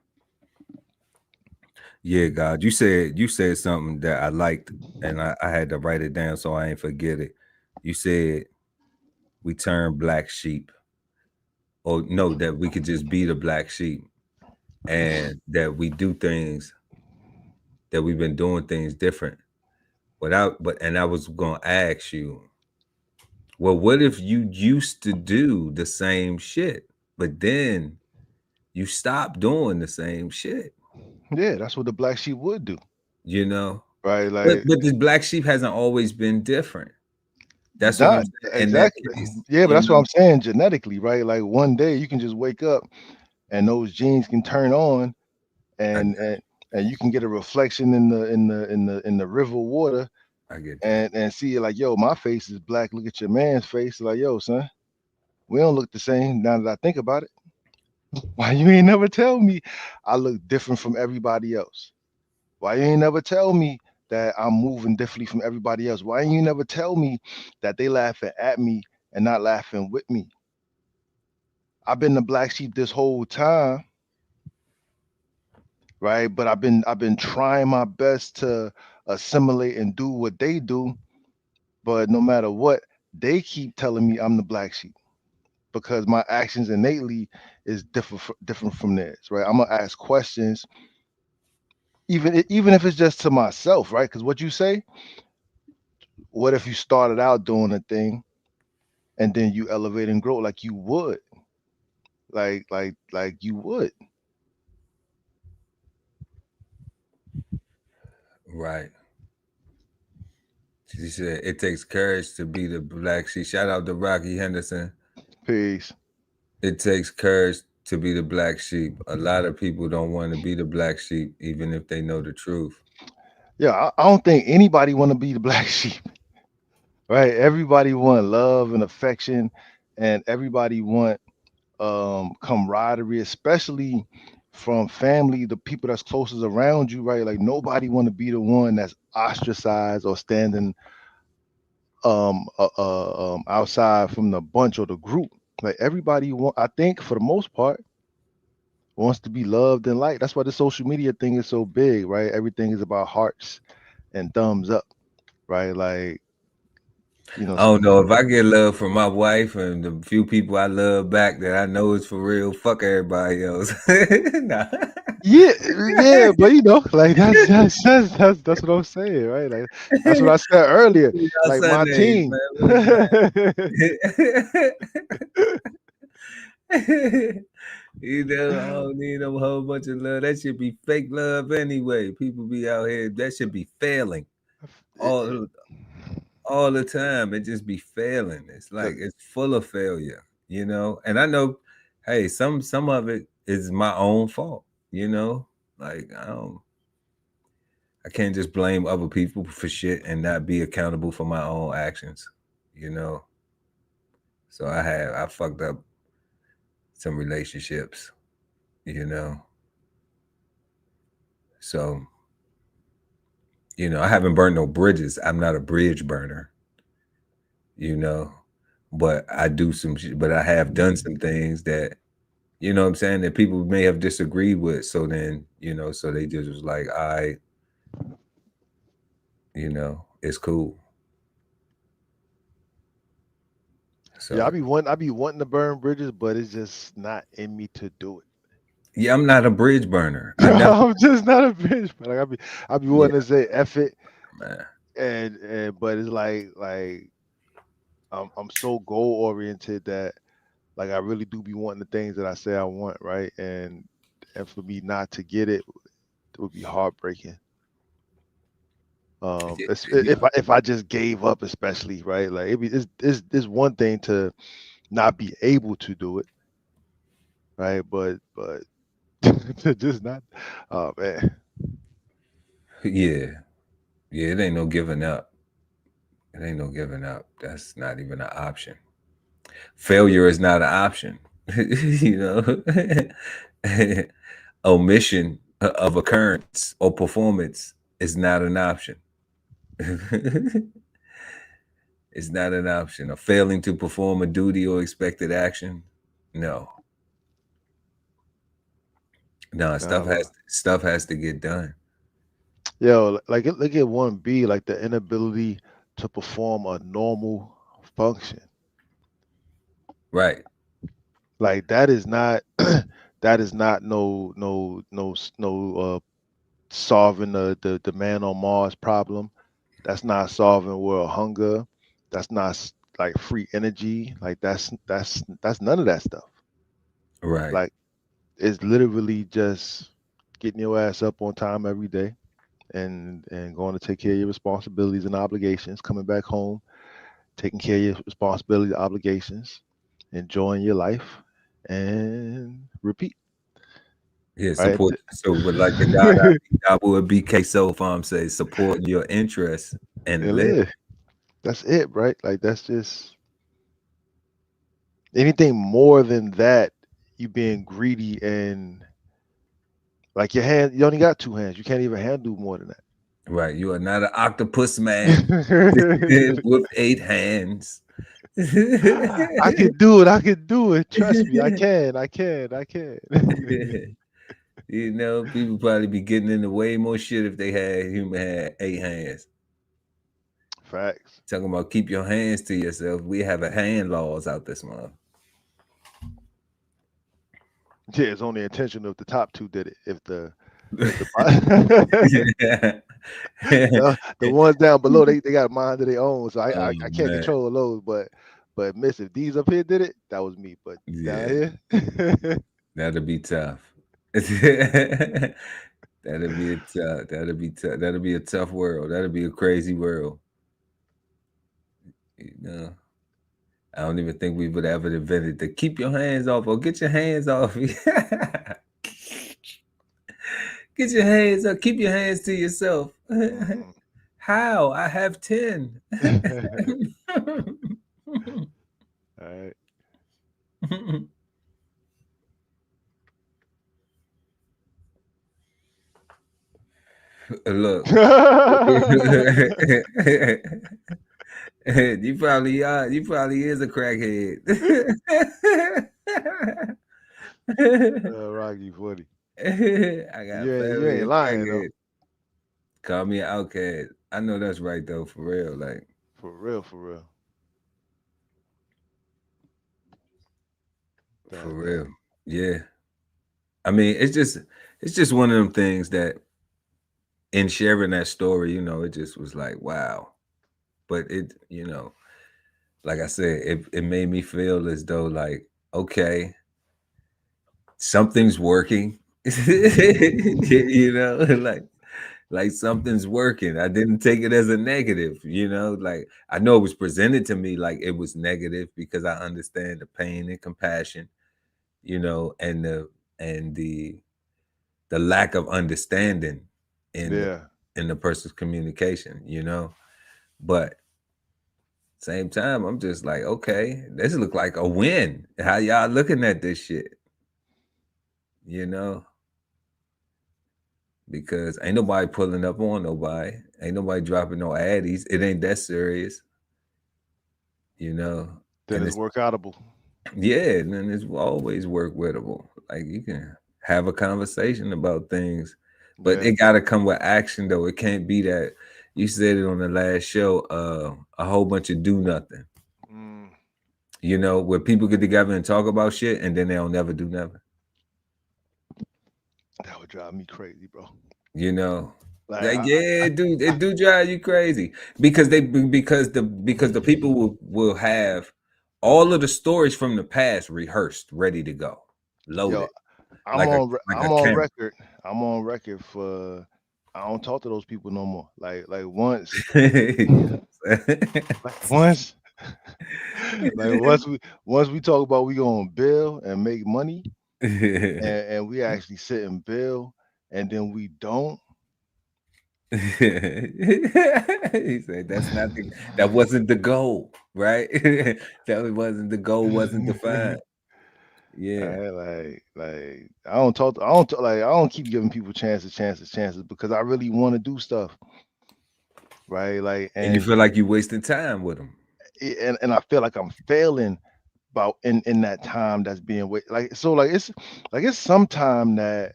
Yeah, God. You said something that I liked, and I had to write it down so I ain't forget it. You said we turn black sheep, or no, that we could just be the black sheep, and that we do things that we've been doing things different. And I was gonna ask you, well, what if you used to do the same shit, but then you stopped doing the same shit? yeah, that's what the black sheep would do, You know, right? but Like, but the black sheep hasn't always been different. That's what I'm not saying. In that exactly. case, Yeah, but you that's what know, I'm saying genetically, right? Like one day you can just wake up and those genes can turn on, I and got and and you can get a reflection in the river water, I get that. and see it like, yo, my face is black. Look at your man's face. Like, yo, son, we don't look the same. Now that I think about it, why you ain't never tell me I look different from everybody else? Why you ain't never tell me that I'm moving differently from everybody else? Why you never tell me that they laughing at me and not laughing with me? I've been the black sheep this whole time, right? But I've been trying my best to assimilate and do what they do, but no matter what, they keep telling me I'm the black sheep because my actions innately is different from theirs, right? I'm gonna ask questions, even if it's just to myself, right? Because what you say, what if you started out doing a thing and then you elevate and grow like you would, like you would. Right. She said it takes courage to be the black sheep. Shout out to Rocky Henderson. Peace. It takes courage to be the black sheep. A lot of people don't want to be the black sheep, even if they know the truth. Yeah, I don't think anybody want to be the black sheep, right? Everybody want love and affection, and everybody want camaraderie, especially from family, the people that's closest around you, right? Like nobody want to be the one that's ostracized or standing outside from the bunch or the group. Like everybody want, I think for the most part, wants to be loved and liked. That's why the social media thing is so big, right? Everything is about hearts and thumbs up, right? Like You know, I don't know if I get love from my wife and the few people I love back that I know is for real. Fuck everybody else. Nah. yeah, yeah, but you know, like that's what I'm saying, right? Like that's what I said earlier. See y'all Like my Sundays, team. man. What's You know, I don't need a whole bunch of love. That should be fake love anyway. People be out here. That should be failing all all the time. It just be failing. It's like Look, it's full of failure, you know. And I know, hey, some of it is my own fault, you know. Like I can't just blame other people for shit and not be accountable for my own actions, you know. So I fucked up some relationships, you know. So I haven't burned no bridges. I'm not a bridge burner, you know. But I do some shit, but I have done some things that what I'm saying, that people may have disagreed with. So then, so they just was like, it's cool. yeah, So I be wanting to burn bridges, but it's just not in me to do it. yeah, I'm not a bridge burner. I never I'm just not a bitch, but like I be yeah, wanting to say F it, man. and but it's like I'm so goal oriented that like I really do be wanting the things that I say I want, right? And for me not to get it would be heartbreaking. Yeah, If I just gave up, especially, right? Like it's one thing to not be able to do it, right? But to just not, oh man, yeah, yeah, it ain't no giving up. It ain't no giving up. That's not even an option. Failure is not an option. you know, omission of occurrence or performance is not an option. It's not an option. Or failing to perform a duty or expected action, no, no. nah, bro. Stuff has to get done. Yo, like look at 1B, like the inability to perform a normal function. Right. Like that is not that is not no solving the man on Mars problem. That's not solving world hunger. That's not like free energy. Like that's none of that stuff. Right. Like it's literally just getting your ass up on time every day and going to take care of your responsibilities and obligations, coming back home, taking care of your responsibilities, obligations, enjoying your life, and repeat. Yeah. Right? Support. So, but like the God, And Abu BK Soul Farm says, supporting your interests and live. live. That's it, right? Like that's just anything more than that, you being greedy and like your hand, you only got two hands. You can't even handle more than Right. You are not an octopus man that. with 8 hands. I can do it. I can do it. Trust me. I can. I can. I can. People probably be getting into way more shit if they had 8 hands. Facts. Talking about keep your hands to yourself. We have a hand laws out this month. Yeah, it's only intentional if the top two did it. If the Yeah. the ones down below, they got a mind of their own. So Oh I can't man. control those. But miss, if these up here did it, that was me. But down Yeah. here, That'll be tough. That'll be a tough. That'll be tough. That'll be a tough world. That'll be a crazy world. You know. I don't even think we would ever invented the keep your hands off or get your hands off. Get your hands up. Keep your hands to yourself. mm. How? I have 10. All right. Look. You probably is a crackhead. Rocky 40. I got You family ain't as lying though. crackhead. Call me an outcast. I know that's right though, for real. Like For real, for real. For real. Yeah. I mean, it's just one of them things that in sharing that story, you know, it just was like, wow. But it, you know, like I said, it made me feel as though like, okay, something's working. You know, like something's working. I didn't take it as a negative, you know, like I know it was presented to me like it was negative because I understand the pain and compassion, you know, and the lack of understanding in Yeah. in the person's communication, you know. But same time, I'm just like, okay, this look like a win. How y'all looking at this shit, you know? Because ain't nobody pulling up on nobody. Ain't nobody dropping no addies. It ain't that serious, you know. Then And it's it's workoutable. yeah, and then it's always work wittable. Like you can have a conversation about things, but Yeah. it gotta come with action though. It can't be that you said it on the last show, a whole bunch of do nothing. Mm, You know, where people get together and talk about shit and then they'll never do nothing. that would drive me crazy, bro. You know, Like like yeah, dude, it do drive you crazy because the people will have all of the stories from the past rehearsed, ready to go, yo, loaded like a like a I'm on camera. record. I'm on record for I don't talk to those people no more. Like once, You know what like once, like once we talk about we gonna build and make money, I'm saying? and we actually sit and build, and then we don't. He said that's not that wasn't the goal, right? That wasn't the goal, wasn't defined. Yeah. Like I don't talk, like I don't keep giving people chances because I really want to do stuff, right? Like And you feel like you wasting time with them. and I feel like I'm failing about in that time that's being like so like it's some time that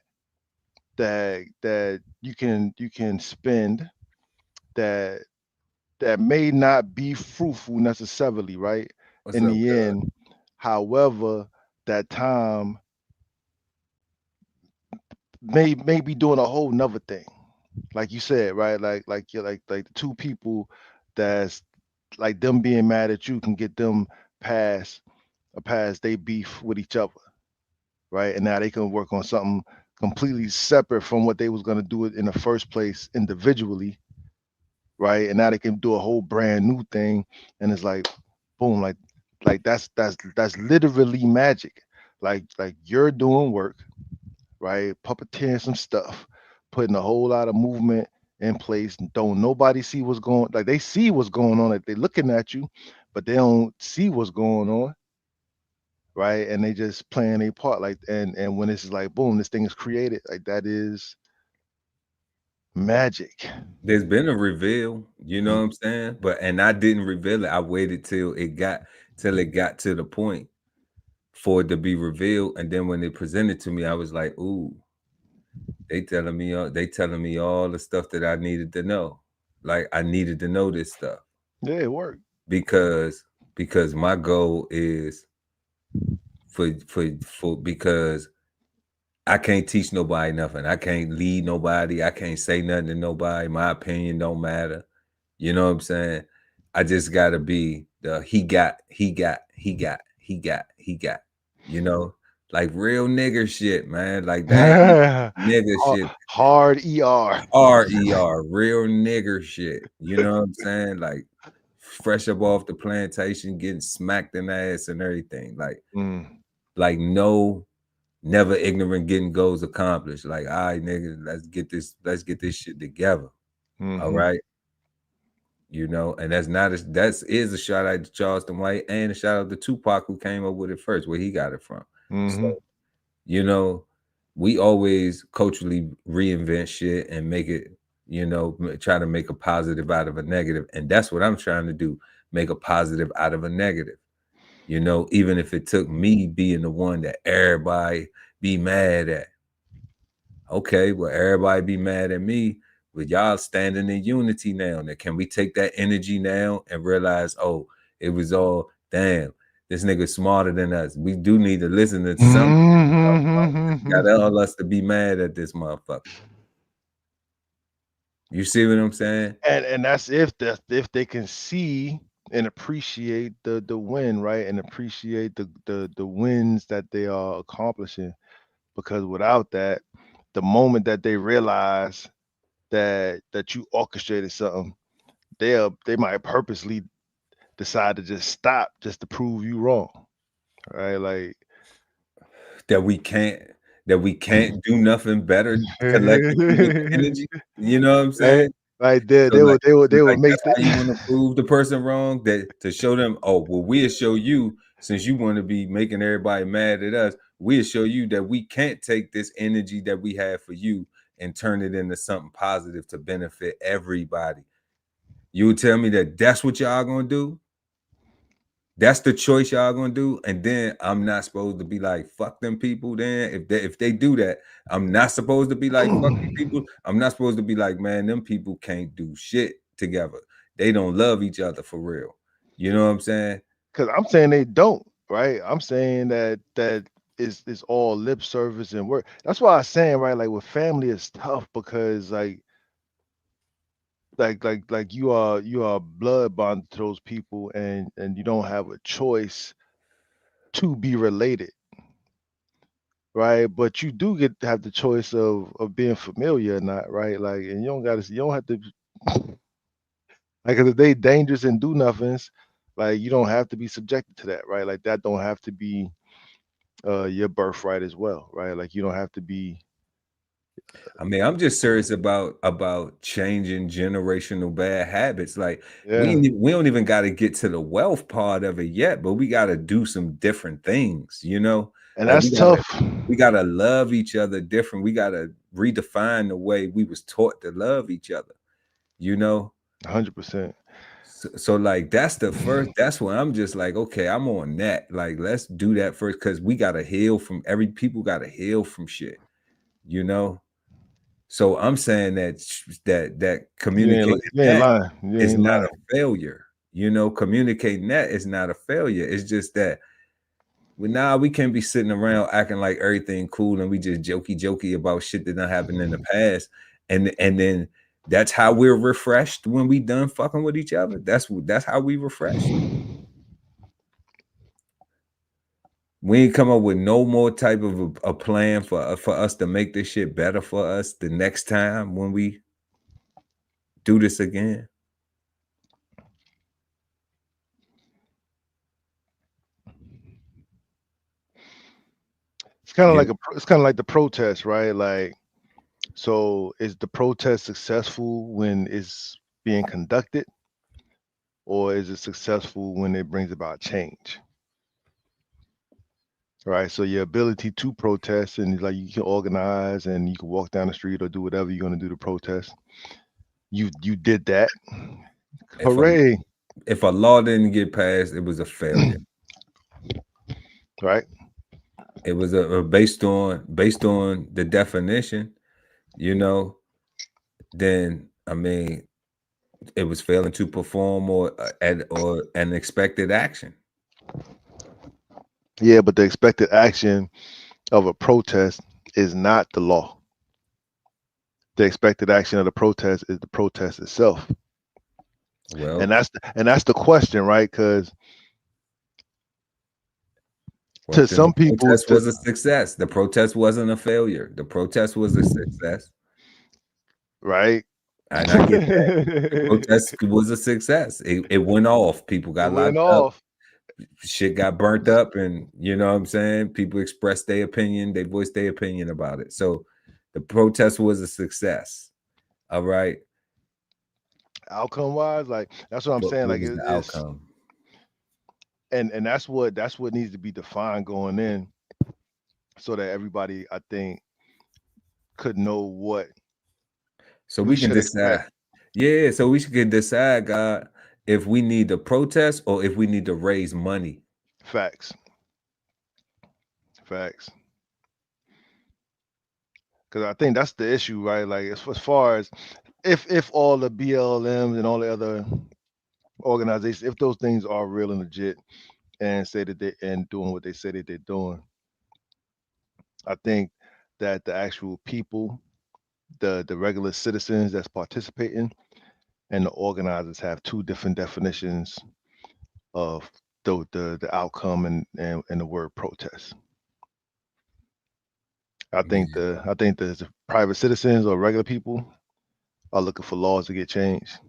you can spend that that may not be fruitful necessarily, right? What's In up, the God? end, however, that time may be doing a whole nother thing. Like you said, right? Like you're like the two people that's like them being mad at you can get them past past they beef with each other, right? And now they can work on something completely separate from what they was gonna do it in the first place individually, right? And now they can do a whole brand new thing, and it's like, boom, like that's literally magic. Like you're doing work, right? Puppeteering some stuff, putting a whole lot of movement in place. Don't nobody see what's going like they see what's going on, like they looking at you, but they don't see what's going on, right? And they just playing a part like and when it's like boom, this thing is created, like that is magic. There's been a reveal, you know Mm. what I'm saying? But and I didn't reveal it. I waited till it got to the point for it to be revealed. And then when they presented to me, I was like, ooh, they telling me all the stuff that I needed to know. Like I needed to know this stuff Yeah, it worked. because because my goal is for because I can't teach nobody nothing. I can't lead nobody. I can't say nothing to nobody. My opinion don't matter. You know what I'm saying? I just gotta be the he got, you know, like real nigger shit, man. Like that nigger shit. Hard ER. R-E-R, real nigger shit. You know what I'm saying? Like fresh up off the plantation, getting smacked in the ass and everything. Mm, Like no never ignorant getting goals accomplished. Like, all right, nigga, let's get this shit together. All mm-hmm, right. You know, and that's not a that's is a shout out to Charleston White and a shout out to Tupac who came up with it first, where he got it from. So, mm-hmm. you know, we always culturally reinvent shit and make it, you know, try to make a positive out of a negative. And that's what I'm trying to do, make a positive out of a negative. You know, even if it took me being the one that everybody be mad at. Okay, well, everybody be mad at me, but y'all standing in unity now. Now, can we take that energy now and realize, oh, it was all damn. this nigga smarter than us. We do need to listen to something. You gotta tell us to be mad at this motherfucker. You see what I'm saying? And that's if they can see and appreciate the win, right? And appreciate the wins that they are accomplishing. Because without that, the moment that they realize that you orchestrated something, they might purposely decide to just stop just to prove you wrong. Right? Like that we can't do nothing better collectively with the energy. You know what I'm right? saying? Like So like, they would make that's how you want to prove the person wrong, that to show them, oh well, we'll show you, since you want to be making everybody mad at us, we'll show you that we can't take this energy that we have for you and turn it into something positive to benefit everybody. You tell me that that's what y'all gonna do? That's the choice y'all gonna do, and then I'm not supposed to be like fuck them people. Then if they do that, I'm not supposed to be like fuck these people. I'm not supposed to be like, man, them people can't do shit together. They don't love each other for real. You know what I'm saying? because I'm saying they don't, right? I'm saying that is all lip service and work. That's why I'm saying, right, like with family it's tough because like you are blood bonded to those people and you don't have a choice to be related, right? But you do get to have the choice of being familiar or not, right? Like, and you don't have to like, 'cause if they dangerous and do nothings, like you don't have to be subjected to that, right? Like that don't have to be your birthright as well, right? Like you don't have to be. I mean, I'm just serious about changing generational bad habits. Like Yeah, we don't even got to get to the wealth part of it yet, but we got to do some different things, you know? and Like that's tough. we gotta love each other different. We gotta redefine the way we was taught to love each other, you know? 100%. So like that's the first, that's when I'm just like, okay, I'm on that. Like, let's do that first, because we gotta heal from people gotta heal from shit, you know? So I'm saying that communicating You ain't that lying. You is ain't not lying. a failure. You know, communicating that is not a failure. It's just that we can't be sitting around acting like everything cool and we just jokey about shit that done happened in the past. And then that's how we're refreshed when we done fucking with each other. That's how we refresh. We ain't come up with no more type of a plan for us to make this shit better for us the next time when we do this again. It's kind of Yeah. like it's kind of like the protest, right? Like, so is the protest successful when it's being conducted, or is it successful when it brings about change? Right. So your ability to protest and like you can organize and you can walk down the street or do whatever you're gonna do to protest. You did that. If Hooray. a law didn't get passed, it was a failure. Right. It was based on the definition, you know, then I mean, it was failing to perform or an expected action. Yeah, but the expected action of a protest is not the law. The expected action of the protest is the protest itself. Well, And that's the question, right? Because to then the some people, protest was a success. The protest wasn't a failure. The protest was a success. right? And I get that. The protest was a success. It went off. People It got went locked up. off. Shit got burnt up, and you know what I'm saying? People expressed their opinion. They voiced their opinion about it. So the protest was a success. All right. Outcome wise, like that's what I'm saying. What Like was the it's outcome? and that's what needs to be defined going in, so that everybody, I think, could know what So we we can should expect. decide. Yeah, so we can decide, God, if we need to protest or if we need to raise money. Facts. Facts. Because I think that's the issue, right? Like as far as if all the BLMs and all the other organizations, if those things are real and legit, and say that they and doing what they say that they're doing. I think that the actual people, the regular citizens that's participating, and the organizers have two different definitions of the outcome and the word protest. I think the private citizens or regular people are looking for laws to get changed.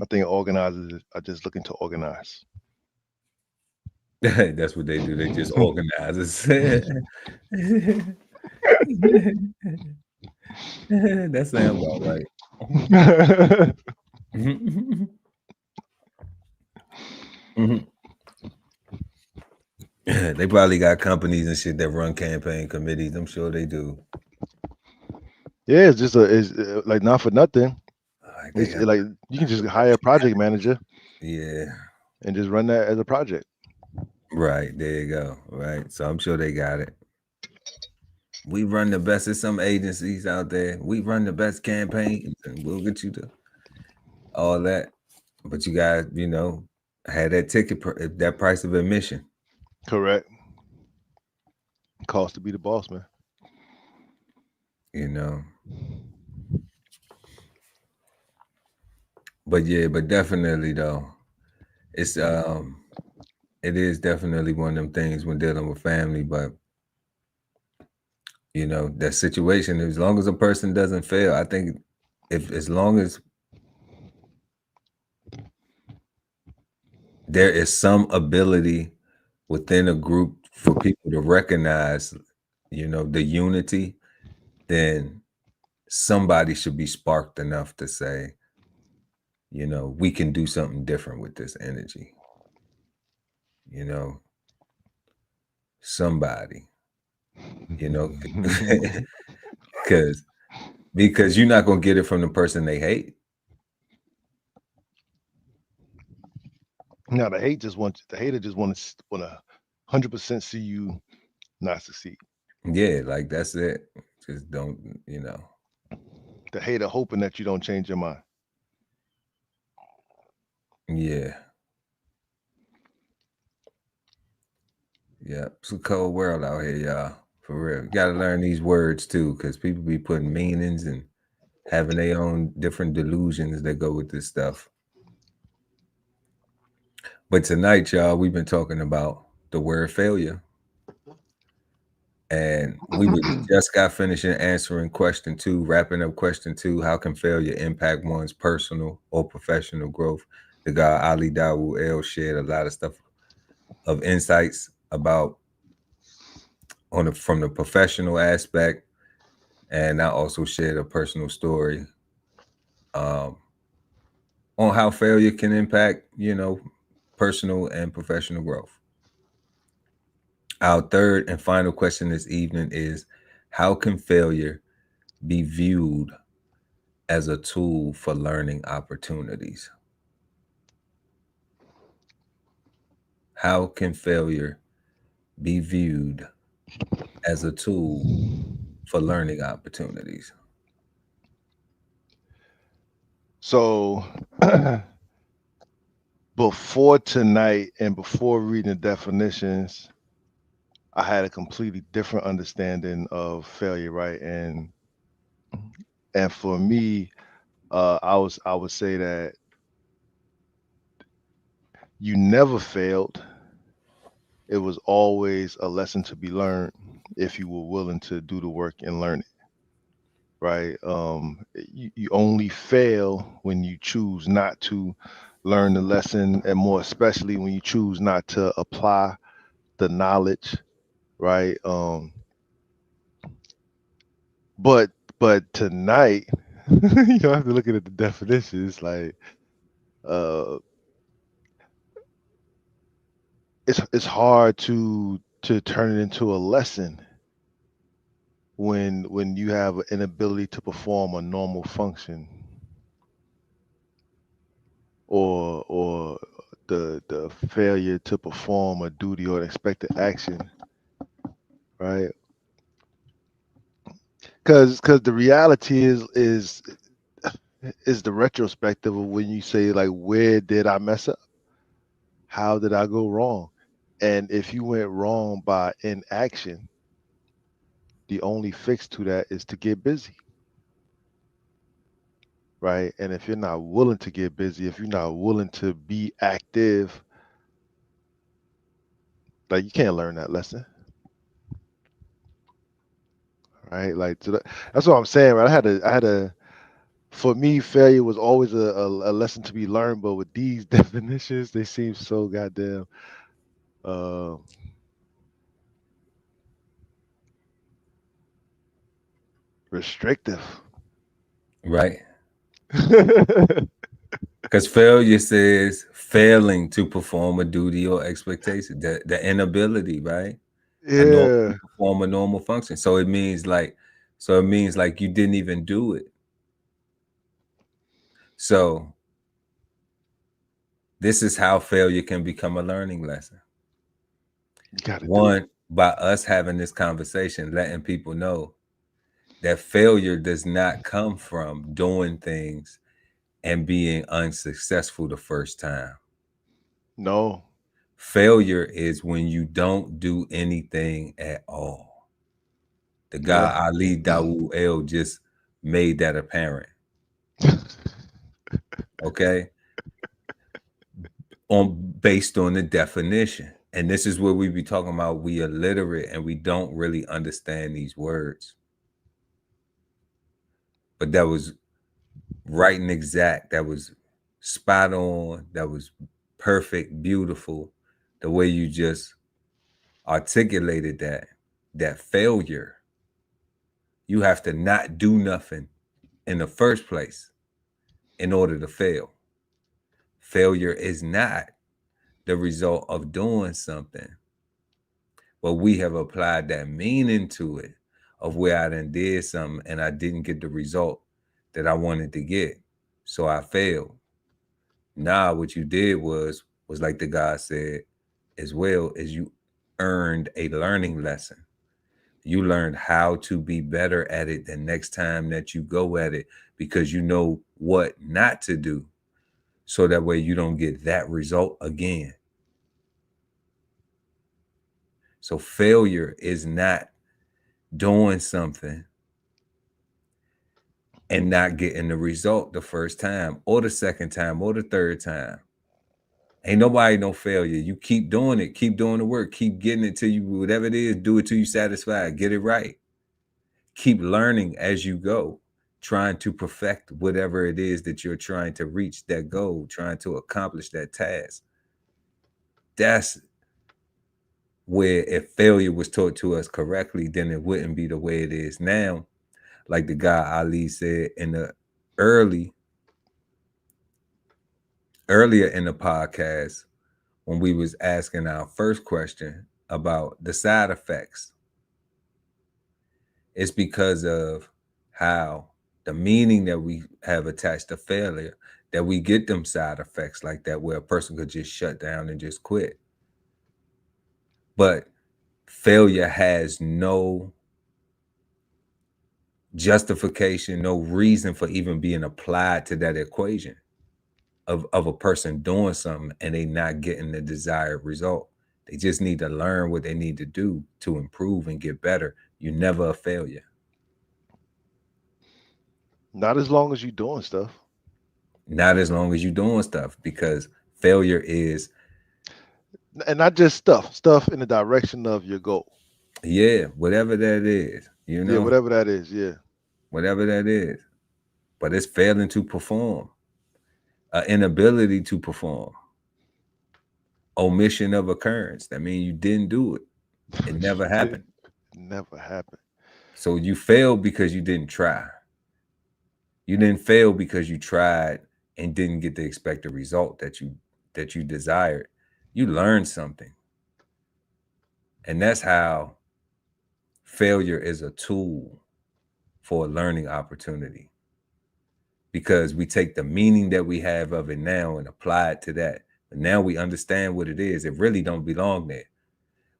I think organizers are just looking to organize. That's what they do. They just organize. That sounds about right. They probably got companies and shit that run campaign committees. I'm sure they do. Yeah, it's just it's like not for nothing. Like they It's got, like you can just hire a project manager yeah, and just run that as a project. right. There you go. Right. So I'm sure they got it. We run the best of some agencies out there. We run the best campaigns and we'll get you to all that. But you guys, had that ticket, that price of admission. Correct. Cost to be the boss, man. you know. But yeah, but definitely though, it's it is definitely one of them things when dealing with family, but that situation, as long as a person doesn't fail, I think if as long as there is some ability within a group for people to recognize, the unity, then somebody should be sparked enough to say, we can do something different with this energy. Somebody, because you're not gonna get it from the person they hate. Now the hater just want to 100% see you not succeed. Yeah, like that's it. Just don't, The hater hoping that you don't change your mind. yeah. Yeah, it's a cold world out here, y'all. For real. You gotta learn these words too, because people be putting meanings and having their own different delusions that go with this stuff. But tonight, y'all, we've been talking about the word failure. And we were just got finishing answering question 2, wrapping up question 2. How can failure impact one's personal or professional growth? The guy Ali Dawu El shared a lot of stuff of insights about from the professional aspect, and I also shared a personal story on how failure can impact, personal and professional growth. Our third and final question this evening is, how can failure be viewed as a tool for learning opportunities? How can failure be viewed as a tool for learning opportunities? So before tonight and before reading the definitions, I had a completely different understanding of failure, right? And for me, I would say that you never failed. It was always a lesson to be learned if you were willing to do the work and learn it, right? You only fail when you choose not to learn the lesson, and more especially when you choose not to apply the knowledge, right? But tonight, after looking at the definitions, like uh, it's hard to turn it into a lesson when you have an inability to perform a normal function, or the failure to perform a duty or an expected action, right? Because the reality is the retrospective of when you say, like, where did I mess up? How did I go wrong? And if you went wrong by inaction, the only fix to that is to get busy. Right. And if you're not willing to get busy, if you're not willing to be active, like you can't learn that lesson. Right. Like that's what I'm saying. Right. For me, failure was always a lesson to be learned. But with these definitions, they seem so goddamn uh, restrictive. Right. Because failure says failing to perform a duty or expectation, the inability, right? To perform a normal function. So it means like you didn't even do it. So this is how failure can become a learning lesson. One, by us having this conversation, letting people know that failure does not come from doing things and being unsuccessful the first time. No. Failure is when you don't do anything at all. The guy Ali Dawood El just made that apparent. Okay. Based on the definition. And this is where we be talking about we are illiterate and we don't really understand these words. But that was right and exact. That was spot on. That was perfect, beautiful. The way you just articulated that failure, you have to not do nothing in the first place in order to fail. Failure is not the result of doing something, but we have applied that meaning to it of where I done did something and I didn't get the result that I wanted to get, so I failed. Now what you did was like the guy said as well, is you earned a learning lesson. You learned how to be better at it the next time that you go at it, because you know what not to do, so that way you don't get that result again. So failure is not doing something and not getting the result the first time or the second time or the third time. Ain't nobody no failure. You keep doing it, keep doing the work, keep getting it till you, whatever it is, do it till you satisfied, get it right. Keep learning as you go, trying to perfect whatever it is that you're trying to reach that goal, trying to accomplish that task. That's where if failure was taught to us correctly, then it wouldn't be the way it is now. Like the guy Ali said in the earlier in the podcast, when we was asking our first question about the side effects, it's because of how the meaning that we have attached to failure, that we get them side effects like that, where a person could just shut down and just quit. But failure has no justification, no reason for even being applied to that equation of a person doing something and they not getting the desired result. They just need to learn what they need to do to improve and get better. You're never a failure. Not as long as you're doing stuff. Not as long as you're doing stuff, because failure is, and not just stuff in the direction of your goal. Yeah, whatever that is, you know. Yeah, whatever that is, yeah. Whatever that is. But it's failing to perform. Inability to perform. Omission of occurrence. That means you didn't do it. It never happened. Never happened. So you failed because you didn't try. You didn't fail because you tried and didn't get the expected result that you desired. You learned something. And that's how failure is a tool for a learning opportunity. Because we take the meaning that we have of it now and apply it to that. But now we understand what it is. It really don't belong there.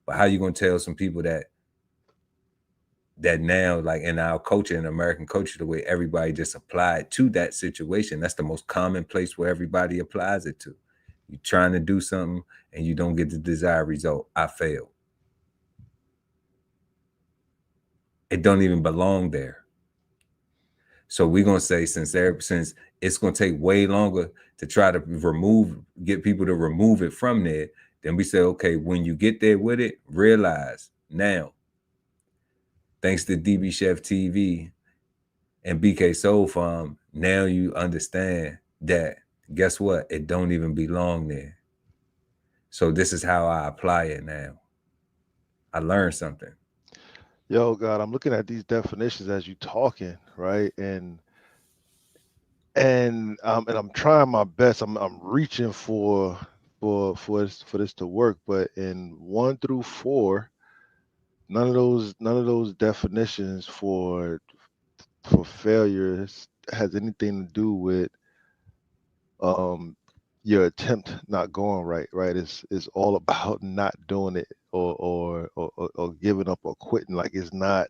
But how you going to tell some people that now, like in our culture, in American culture, the way everybody just applied to that situation, that's the most common place where everybody applies it to. You're trying to do something and you don't get the desired result. I failed. It don't even belong there. So we're gonna say since it's gonna take way longer to try to get people to remove it from there, then we say, okay, when you get there with it, realize now, thanks to DBCHEFTV and BK Soul Farm, now you understand that, guess what? It don't even belong there. So this is how I apply it now. I learned something. Yo, God, I'm looking at these definitions as you talking, right? And I'm trying my best. I'm reaching for this to work, but in 1 through 4, none of those definitions for failure has anything to do with your attempt not going right. It's all about not doing it or giving up or quitting. Like, it's not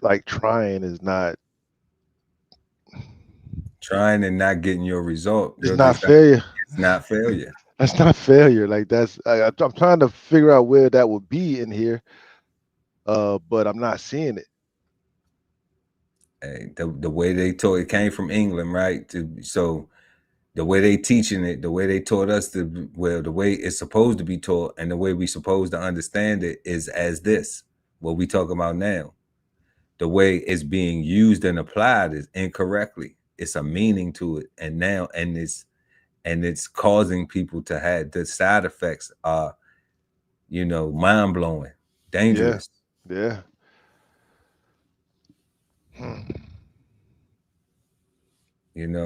like trying is not Trying and not getting your result. it's not failure. It's not failure. That's not failure. Like, I'm trying to figure out where that would be in here, but I'm not seeing it. Hey, the way they taught it came from England, right? So the way they teaching it, the way they taught us the way it's supposed to be taught, and the way we supposed to understand it is as this. What we talk about now, the way it's being used and applied is incorrectly. It's a meaning to it, and it's causing people to have the side effects are, mind blowing, dangerous. Yeah.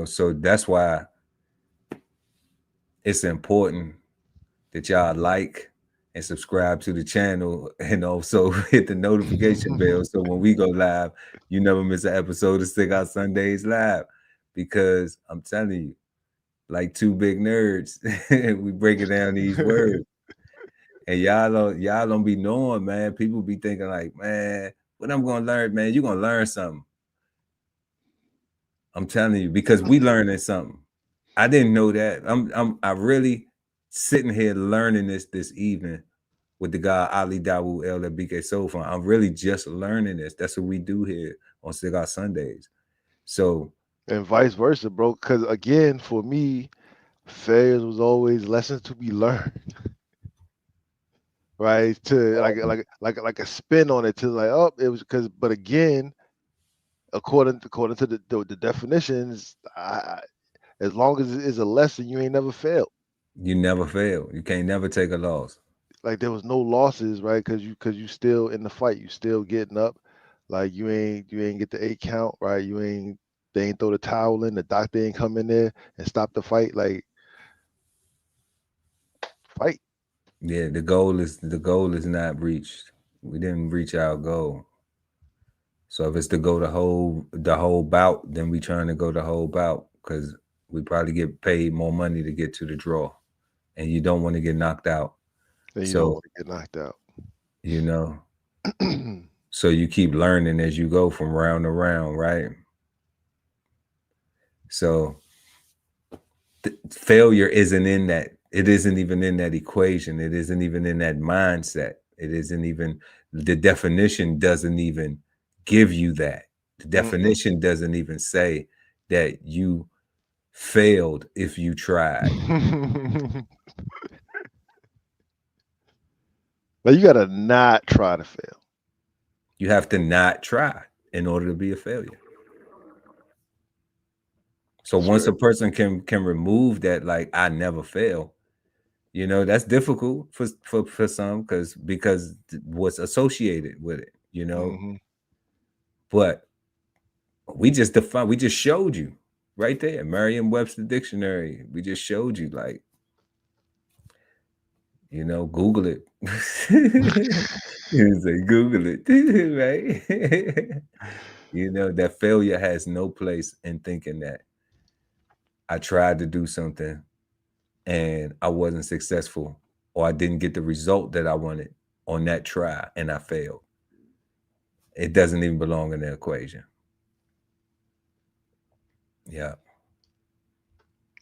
So that's why it's important that y'all like and subscribe to the channel, and also hit the notification bell so when we go live, you never miss an episode of Cigar Sundays live. Because I'm telling you, like two big nerds, we breaking down these words. And y'all don't be knowing, man. People be thinking like, man, what I'm gonna learn, man? You're gonna learn something. I'm telling you, because we learning something. I didn't know that. I really sitting here learning this evening with the guy Ali Dawood El at BK Soul Farm. I'm really just learning this. That's what we do here on Cigar Sundays. So, and vice versa, bro. Because again, for me, failures was always lessons to be learned. Right? To like a spin on it, to like, oh, it was because, but again, according to the definitions, as long as it is a lesson, you ain't never failed. You never fail. You can't never take a loss. Like, there was no losses, right? Because you still in the fight, you still getting up. Like, you ain't get the 8 count, right? They ain't throw the towel in. The doctor ain't come in there and stop the fight. Like, fight. Yeah, the goal is not reached. We didn't reach our goal. So if it's to go the whole bout, then we trying to go the whole bout, because we probably get paid more money to get to the draw, and you don't want to get knocked out. And you don't want to get knocked out. So you keep learning as you go from round to round, right? So failure isn't in that. It isn't even in that equation. It isn't even in that mindset. It isn't even, the definition doesn't even give you that. The definition doesn't even say that you failed if you tried. But you gotta not try to fail. You have to not try in order to be a failure. So once a person can remove that, like, I never fail, that's difficult for some, because what's associated with it, but we just showed you right there, Merriam-Webster dictionary. We just showed you, like, Google it. Say Google it, right? That failure has no place in thinking that I tried to do something and I wasn't successful, or I didn't get the result that I wanted on that try and I failed. It doesn't even belong in the equation. Yeah.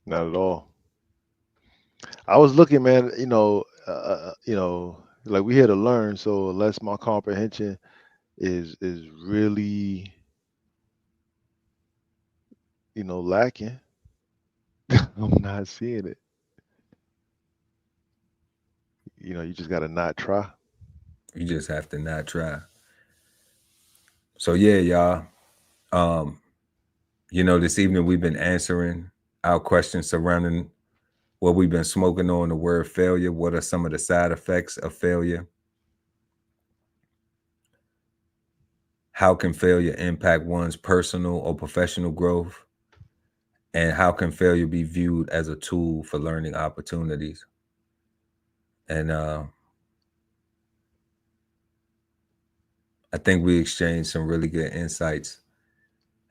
Not at all. I was looking, man. Like we here to learn. So unless my comprehension is really, lacking, I'm not seeing it. You just gotta not try. You just have to not try. So yeah, y'all. Um, this evening we've been answering our questions surrounding what we've been smoking on, the word failure. What are some of the side effects of failure? How can failure impact one's personal or professional growth? And how can failure be viewed as a tool for learning opportunities? And I think we exchanged some really good insights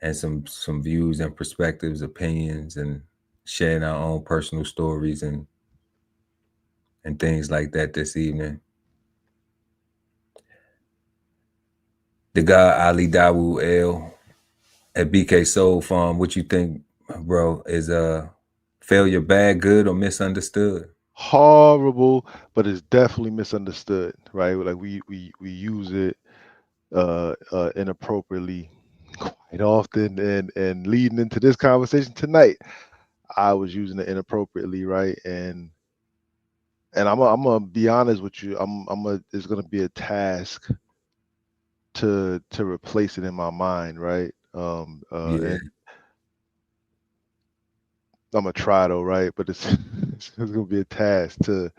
and some views and perspectives, opinions, and sharing our own personal stories and things like that this evening. The guy Ali Dawu L at BK Soul Farm, what you think, bro? Is failure bad, good, or misunderstood? Horrible, but it's definitely misunderstood, right? Like we use it inappropriately quite often, and leading into this conversation tonight, I was using it inappropriately, right? And I'm gonna be honest with you. It's gonna be a task to replace it in my mind, right? Yeah, And I'm gonna try though, right? But it's gonna be a task to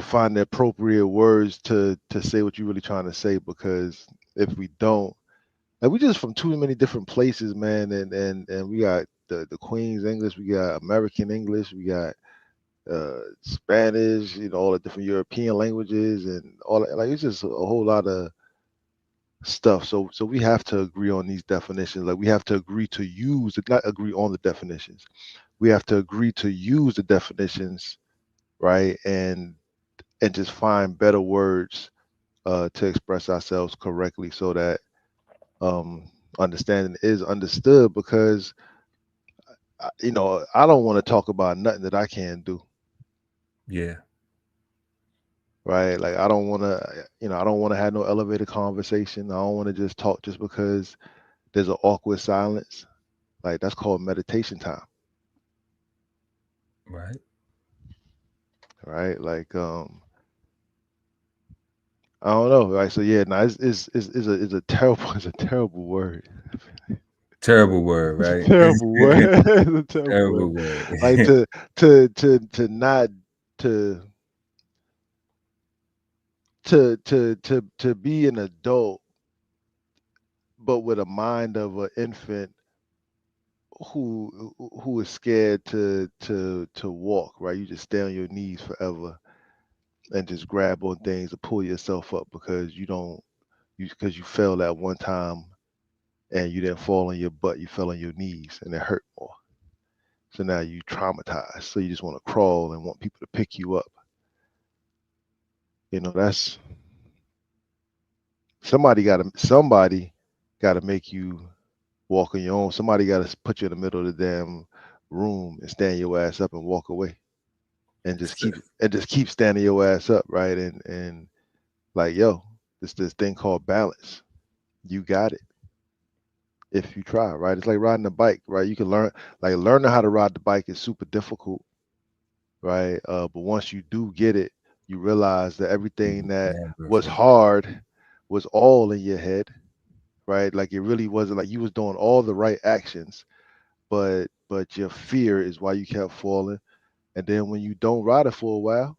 find the appropriate words to say what you're really trying to say, because if we don't, like, we just from too many different places, man, and we got the Queen's English, we got American English, we got Spanish, all the different European languages and all that. Like, it's just a whole lot of stuff. So we have to agree on these definitions. Like, we have to agree to use, not agree on the definitions. We have to agree to use the definitions, right? And just find better words to express ourselves correctly, so that understanding is understood. Because I don't want to talk about nothing that I can't do. yeah, Right? Like, I don't want to, I don't want to have no elevated conversation. I don't want to just talk just because there's an awkward silence. Like, that's called meditation time, right. right? Like, I don't know, right? So yeah, no, it's a terrible it's a terrible word. Terrible word, It's a right? terrible word. It's a terrible Terrible word. word. Like, to not to to be an adult, but with a mind of an infant who is scared to walk, right? You just stay on your knees forever and just grab on things to pull yourself up, because because you fell that one time and you didn't fall on your butt, you fell on your knees and it hurt more. So now you traumatized. So you just want to crawl and want people to pick you up. That's somebody gotta make you walk on your own. Somebody gotta put you in the middle of the damn room and stand your ass up and walk away. And just keep standing your ass up, right? And like, yo, this thing called balance. You got it if you try, right? It's like riding a bike, right? You can learn, like, learning how to ride the bike is super difficult, right? But once you do get it, you realize that everything that was Wonderful. hard was all in your head, right? Like, it really wasn't, like, you was doing all the right actions, but your fear is why you kept falling. And then when you don't ride it for a while,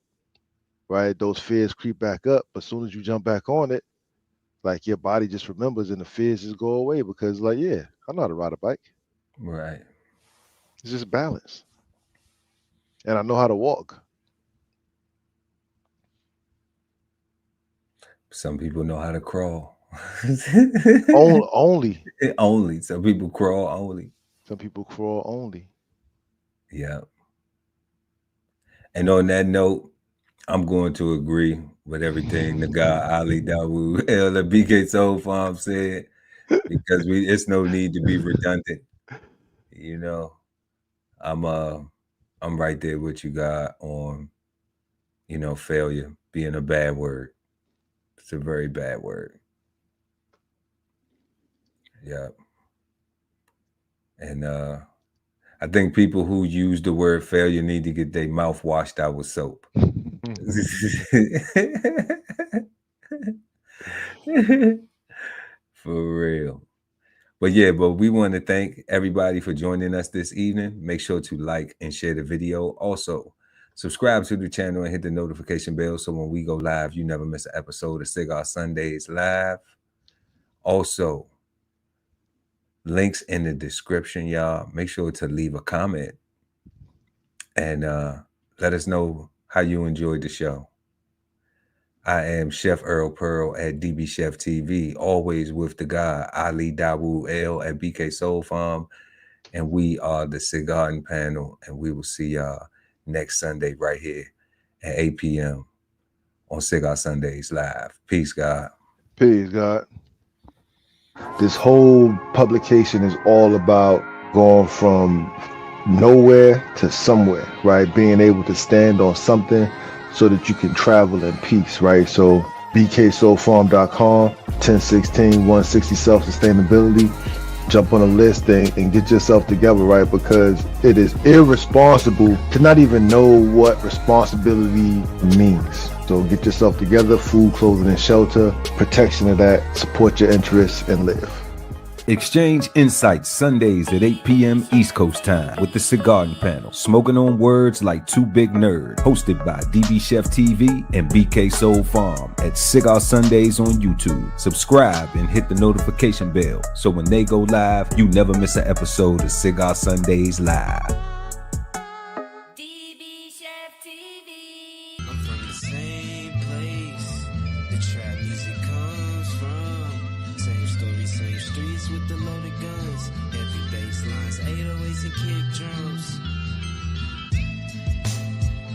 right, those fears creep back up. But as soon as you jump back on it, like, your body just remembers and the fears just go away, because, like, yeah, I know how to ride a bike. Right. It's just balance. And I know how to walk. Some people know how to crawl. Only. Only. Some people crawl only. Some people crawl only. Yeah. And on that note, I'm going to agree with everything the guy Ali Dawood L the BK Soul Farm said, because it's no need to be redundant. You know, I'm right there with you, God, on, you know, failure being a bad word. It's a very bad word. Yeah. And I think people who use the word failure need to get their mouth washed out with soap. For real. But yeah, but we want to thank everybody for joining us this evening. Make sure to like and share the video. Also, subscribe to the channel and hit the notification bell so when we go live, you never miss an episode of Cigar Sundays Live. Also, links in the description, y'all. Make sure to leave a comment and let us know how you enjoyed the show. I am Chef Earl Pearl at DBCHEFTV, always with the guy Ali Dawood L at BK Soul Farm, and we are the Cigarden Panel, and we will see y'all next Sunday right here at 8 p.m. on Cigar Sundays Live. Peace, God. Peace, God. This whole publication is all about going from nowhere to somewhere, right? Being able to stand on something so that you can travel in peace, right? So bksoulfarm.com, 1016 160 self-sustainability. Jump on a list and get yourself together, right? Because it is irresponsible to not even know what responsibility means. So get yourself together, food, clothing, and shelter, protection of that, support your interests, and live. Exchange insights Sundays at 8 p.m. East Coast time with the Cigarden Panel. Smoking on words like two big nerds. Hosted by DBCHEFTV and BK Soul Farm at Cigar Sundays on YouTube. Subscribe and hit the notification bell so when they go live, you never miss an episode of Cigar Sundays Live. DBCHEFTV. I'm from the same place the trap music comes from. Same story, same streets with the loaded guns. Every bass lines, 808s and kick drums.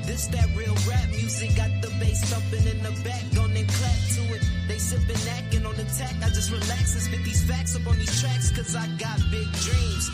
This that real rap music, got the bass thumping in the back, gon' then clap to it. They sippin' acting on the tack, I just relax and spit these facts up on these tracks, cause I got big dreams.